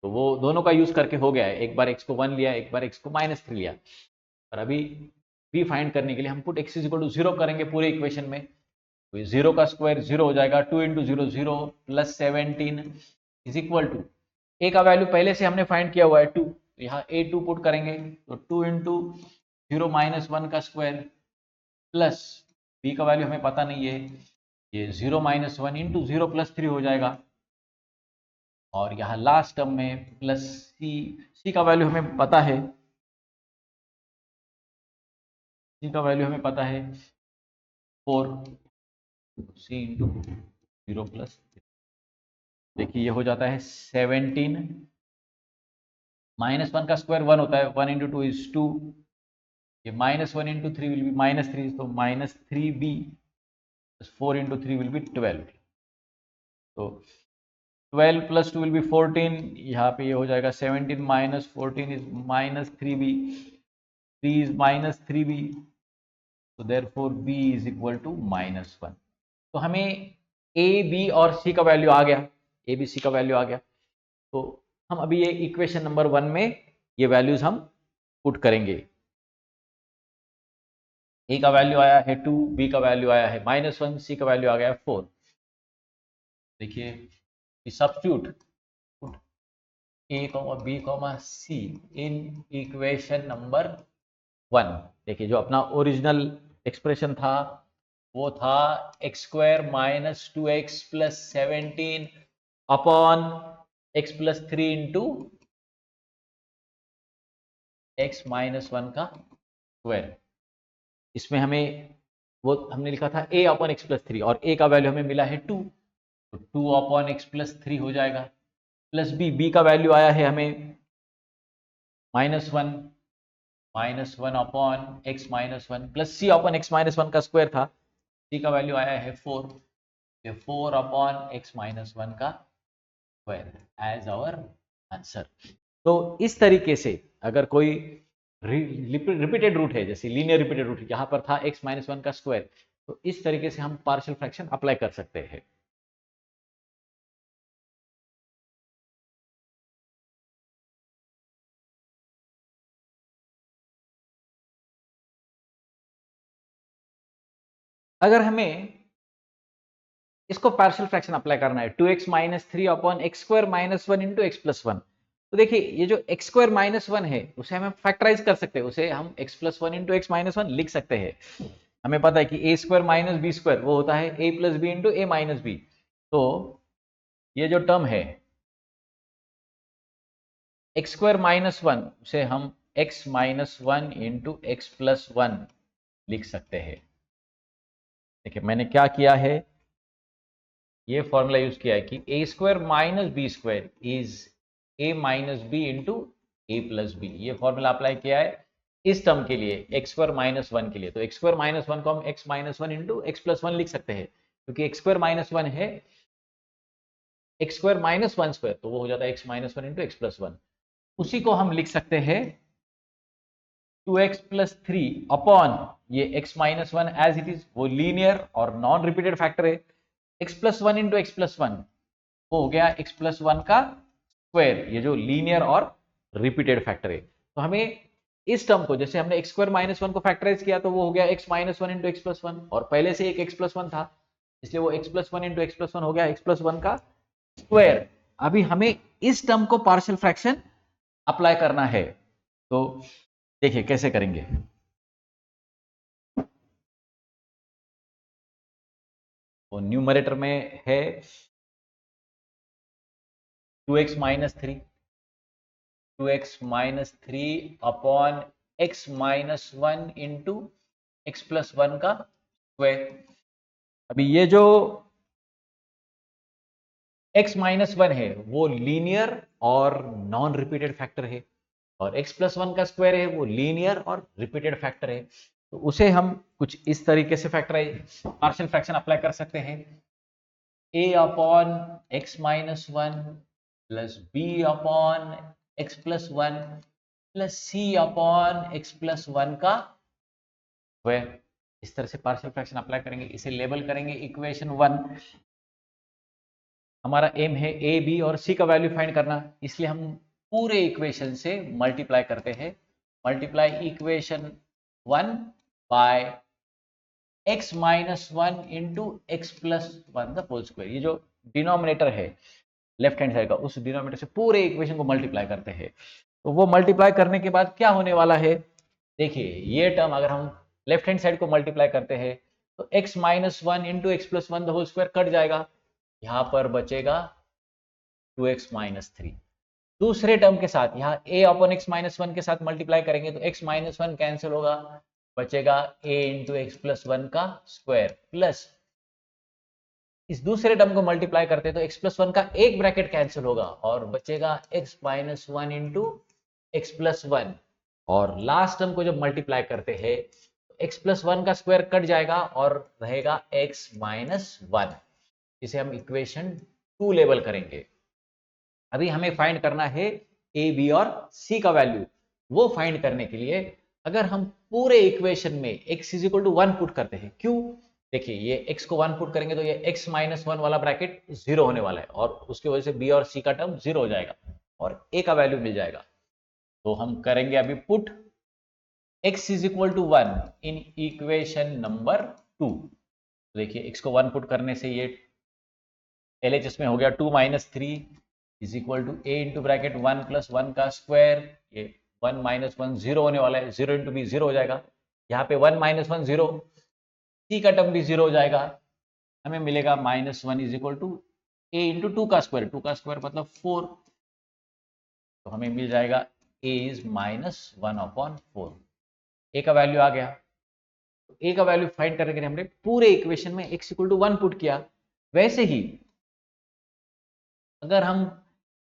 तो वो दोनों का यूज करके हो गया है, एक बार x को वन लिया, एक बार x को माइनस थ्री लिया। और अभी b फाइंड करने के लिए हम put x is equal to zero करेंगे पूरे इक्वेशन में, तो जीरो का स्क्वायर जीरो हो जाएगा, two into zero zero plus 17 is equal to a का वैल्यू पहले से हमने फाइंड किया हुआ है 2, तो यहाँ a2 पुट करेंगे तो 2 इंटू 0 माइनस 1 का स्क्वायर प्लस b का वैल्यू हमें पता नहीं है, ये 0 माइनस 1 इंटू 0 प्लस 3 हो जाएगा, और यहाँ लास्ट टर्म में प्लस c का वैल्यू हमें पता है, c का वैल्यू हमें पता है 4 c इंटू 0 प्लस, देखिए ये हो जाता है 17 माइनस 1 का स्क्वायर 1 होता है, 1 इंटू 2 इज 2, ये minus 1 into 3 will be minus 3, तो minus 3b, 4 into 3 will be 12, तो 12 प्लस 2 विल बी 14, यहाँ पे ये हो जाएगा 17 minus 14 is minus 3b, 3 is minus 3b, तो therefore b is equal to minus 1। तो हमें a b और c का वैल्यू आ गया, a b c का वैल्यू आ गया, तो हम अभी ये इक्वेशन नंबर 1 में ये वैल्यूज हम पुट करेंगे। a का वैल्यू आया है 2, b का वैल्यू आया है -1, c का वैल्यू आ गया है 4। देखिए substitute a, b, c in equation number 1। देखिए जो अपना ओरिजिनल एक्सप्रेशन था वो था x² minus 2x plus 17 upon x plus 3 into x minus 1 का स्क्वायर। इसमें हमें वो हमने लिखा था a अपॉन एक्स प्लस 3, और a का वैल्यू हमें मिला है 2, तो 2 अपॉन एक्स प्लस 3 हो जाएगा, प्लस b का वैल्यू आया है हमें -1 upon x minus 1 plus c upon x minus 1 का स्क्वायर था, c का वैल्यू आया है 4, ये 4 अपॉन एक्स माइनस 1 का स्क्वायर एज आवर आंसर। तो इस तरीके से अगर कोई रिपीटेड रूट है, जैसे लीनियर रिपीटेड रूट यहां पर था x माइनस 1 का स्क्वायर, तो इस तरीके से हम पार्शियल फ्रैक्शन अप्लाई कर सकते हैं। अगर हमें इसको पार्शियल फ्रैक्शन अप्लाई करना है 2x minus 3 upon x square minus 1 into x plus 1, तो देखिए ये जो एक्स स्क्वायर माइनस 1 है उसे हम फैक्टराइज कर सकते हैं, उसे हम x plus 1 into x minus 1 लिख सकते हैं। हमें पता है कि a square minus b square वो होता है ए प्लस बी इंटू ए माइनस बी, तो ये जो टर्म है एक्स स्क्वायर माइनस 1 उसे हम x minus 1 into x plus 1 लिख सकते हैं। देखिए मैंने क्या किया है, ये फॉर्मूला यूज किया है कि a square minus b square is a minus b into a plus b, ये फॉर्मूला अप्लाई किया है इस टर्म के लिए एक्स स्क्वायर माइनस 1 के लिए। तो एक्स स्क्वायर माइनस 1 को हम x minus 1 into x plus 1 लिख सकते हैं, क्योंकि एक्स स्क्वायर माइनस 1 है एक्स स्क्वायर माइनस 1 स्क्वायर, तो वो हो जाता है x minus 1 into x plus 1। उसी को हम लिख सकते हैं 2x प्लस 3 अपॉन ये x minus 1 as it is, वो लीनियर और नॉन रिपीटेड फैक्टर है, x plus 1 into x plus 1 वो हो गया x प्लस 1 का स्क्वायर, ये जो लीनियर और रिपीटेड फैक्टर है। तो हमें इस टर्म को, जैसे हमने एक्स स्क्वायर माइनस 1 को फैक्टराइज किया तो वो हो गया x minus 1 into x plus 1, और पहले से एक x प्लस 1 था इसलिए वो x plus 1 into x plus 1 हो गया x प्लस 1 का स्क्वायर। अभी हमें इस टर्म को पार्शियल फ्रैक्शन अप्लाई करना है, तो देखिए कैसे करेंगे। वो न्यूमरेटर में है 2x minus 3, 2x minus 3 upon x minus 1 into x plus 1 का स्क्वायर। अभी ये जो x माइनस 1 है वो लीनियर और नॉन रिपीटेड फैक्टर है, और x प्लस 1 का स्क्वायर है वो लीनियर और रिपीटेड फैक्टर है, तो उसे हम कुछ इस तरीके से फैक्टराइज पार्शियल फ्रैक्शन अप्लाई कर सकते हैं। a upon x minus 1 plus b upon x plus 1 plus c upon x plus 1 का स्क्वायर। इस तरह से पार्शियल फ्रैक्शन अप्लाई करेंगे, इसे लेबल करेंगे इक्वेशन 1। हमारा एम है a b और c का वैल्यू फाइंड करना, इसलिए हम पूरे इक्वेशन से मल्टीप्लाई करते हैं, multiply equation 1 by x minus 1 into x plus 1 the whole square. ये जो डिनोमिनेटर है लेफ्ट हैंड साइड का, उस डिनोमिनेटर से पूरे इक्वेशन को मल्टीप्लाई करते हैं। तो वो मल्टीप्लाई करने के बाद क्या होने वाला है, देखिए ये टर्म अगर हम लेफ्ट हैंड साइड को मल्टीप्लाई करते हैं तो x minus one into x plus one the whole square cut जाएगा, यहां पर बचेगा 2x माइनस थ्री। दूसरे टर्म के साथ यहाँ a upon x minus one के साथ मल्टीप्लाई करेंगे तो x माइनस वन कैंसिल होगा, बचेगा a into x plus one का स्क्वायर, प्लस इस दूसरे टर्म को मल्टीप्लाई करते हैं तो x प्लस वन का एक ब्रैकेट कैंसिल होगा और बचेगा x minus one into x plus one. और लास्ट टर्म को जब मल्टीप्लाई करते हैं तो x प्लस वन का स्क्वायर कट जाएगा और रहेगा x माइनस वन। इसे हम इक्वेशन 2 लेबल करेंगे। अभी हमें फाइंड करना है a b और c का वैल्यू। वो फाइंड करने के लिए अगर हम पूरे इक्वेशन में x is equal to one put करते हैं, क्यों? देखिए ये x को वन पुट करेंगे तो ये x माइनस वन वाला ब्रैकेट जीरो होने वाला है और उसकी वजह से b और c का टर्म जीरो हो जाएगा और a का वैल्यू मिल जाएगा। तो हम करेंगे अभी put x is equal to one in equation number 2। देखिए x को वन पुट करने से ये LHS में हो गया 2 minus three is equal to a into bracket one plus one का स्क्वायर, ये 1 माइनस वन जीरो होने वाला है, जीरो इंटू बी जीरो हो जाएगा, यहाँ पे 1 माइनस वन जीरो, c का टर्म भी जीरो हो जाएगा, हमें मिलेगा minus one is equal to a into two का स्क्वायर मतलब 4। तो हमें मिल जाएगा a इज minus one upon four. A का वैल्यू आ गया। तो ए का वैल्यू फाइंड करने के लिए हमने पूरे इक्वेशन में x equal to one put किया। वैसे ही अगर हम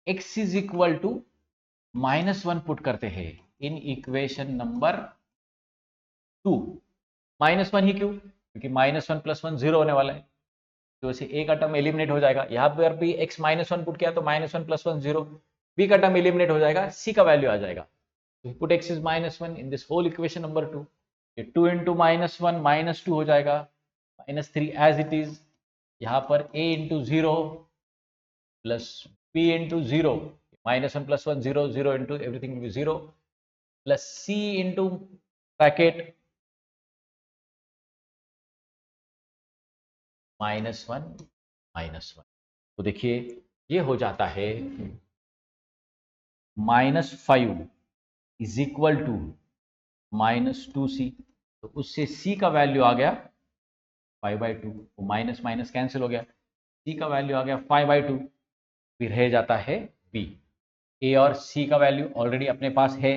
x is equal to minus one put करते हैं in equation number 2, minus one ही क्यों? क्योंकि minus one plus one zero होने वाला है, तो वैसे a का टर्म एलिमिनेट हो जाएगा। यहाँ पर भी x माइनस वन पुट किया तो minus one plus one zero, b का टर्म एलिमिनेट हो जाएगा, c का वैल्यू आ जाएगा। तो put x is minus one in this whole equation number 2। ये 2 into minus one minus two हो जाएगा, minus three as it is, यहाँ पर a into zero plus b into zero, minus one plus one zero, zero into everything will be zero, plus c into bracket minus one minus one. तो देखिए ये हो जाता है minus five is equal to minus two c. तो उससे c का value आ गया 5/2, तो माइनस माइनस कैंसिल हो गया, c का वैल्यू आ गया 5/2। फिर रह जाता है b। a और c का वैल्यू ऑलरेडी अपने पास है,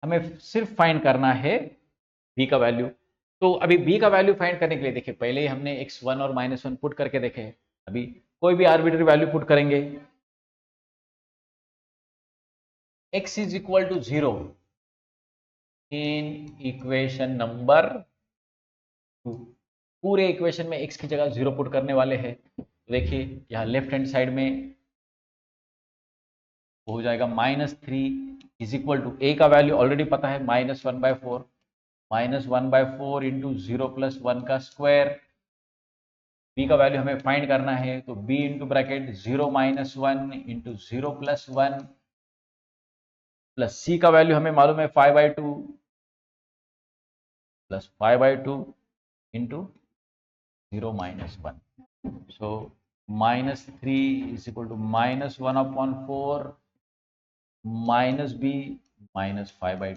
हमें सिर्फ फाइंड करना है b का वैल्यू। तो अभी b का वैल्यू फाइंड करने के लिए देखिए पहले ही हमने x1 और माइनस वन पुट करके देखे हैं, अभी कोई भी आर्बिट्री वैल्यू पुट करेंगे। x is equal to zero in equation number 2। पूरे इक्वेशन में x की जगह जीरो पुट करने वाले हैं। देखिए यहाँ लेफ्ट हैंड साइड में हो जाएगा minus three is equal to a का वैल्यू ऑलरेडी पता है minus one by four, minus one by four into zero plus one का स्क्वायर। b का वैल्यू हमें फाइंड करना है तो b into bracket zero minus one into zero plus one, plus c का वैल्यू हमें मालूम है 5/2 plus 5/2 into zero minus one. So minus three is equal to minus one upon four minus b minus 5/2।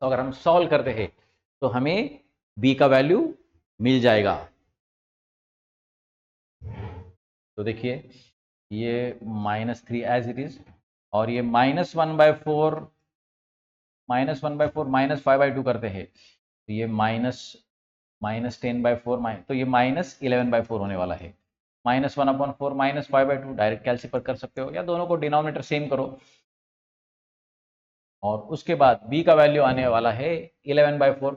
तो अगर हम solve करते हैं तो हमें b का वैल्यू मिल जाएगा। तो देखिए ये minus three as it is और ये minus one by four minus 5/2 करते हैं तो ये माइनस 10/4 तो ये माइनस 11/4 होने वाला है। Minus one upon four minus 5/2 direct कैल्सिफर कर सकते हो या दोनों को डिनोमिनेटर सेम करो। और उसके बाद b का वैल्यू आने वाला है 11/4।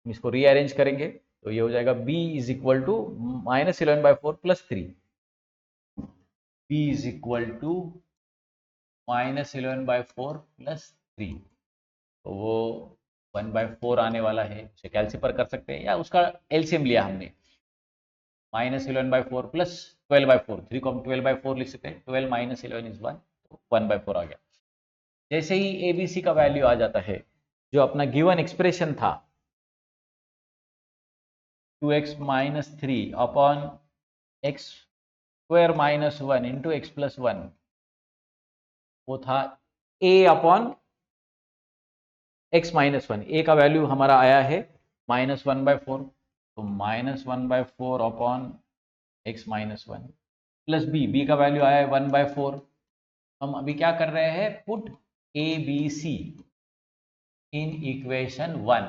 इसको रीअरेंज करेंगे तो ये हो जाएगा b is equal to minus 11/4 plus three, b is equal to minus 11/4 plus three, तो वो 1/4 आने वाला है। उसे कैल्सिफर कर सकते हैं या उसका एलसीएम लिया हमने, माइनस 11/4 प्लस 12/4, थ्री को हम 12/4 लिख सकते हैं, 12 माइनस 11 इज 1, तो 1/4 आ गया। जैसे ही एबीसी का वैल्यू आ जाता है जो अपना गिवन एक्सप्रेशन था 2x minus three upon x square minus one into x plus one, वो था a upon x minus one, a का वैल्यू हमारा आया है -1/4, तो -1/4 upon x minus one plus b का वैल्यू आया है 1/4। हम अभी क्या कर रहे हैं, put a b c in equation 1,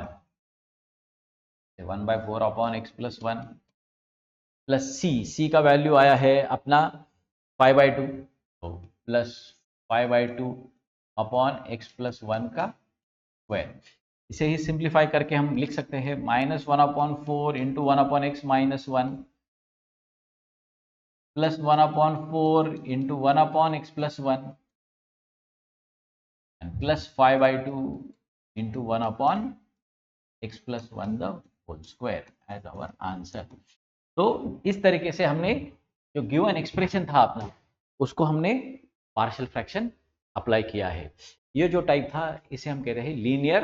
1/4 upon x plus one plus c का वैल्यू आया है अपना 5/2, तो plus 5/2 upon x plus one का स्क्वायर। इसे ही सिंप्लीफाई करके हम लिख सकते हैं -1/4 into 1/x minus one plus 1/4 into 1/x plus one and plus 5/2 into 1/x plus 1 the whole square as our answer। तो इस तरीके से हमने जो गिवन एक्सप्रेशन था अपना, उसको हमने पार्शियल फ्रैक्शन अप्लाई किया है। ये जो टाइप था इसे हम कहते हैं लीनियर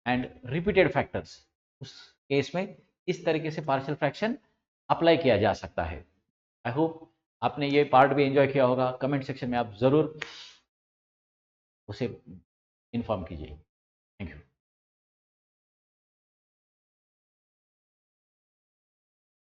एंड रिपीटेड फैक्टर्स। उस केस में इस तरीके से पार्शियल फ्रैक्शन अप्लाई किया जा सकता है। आई होप आपने ये पार्ट भी एंजॉय किया होगा। कमेंट सेक्शन में आप ज़रूर उसे इन्फॉर्म कीजिए। Thank you.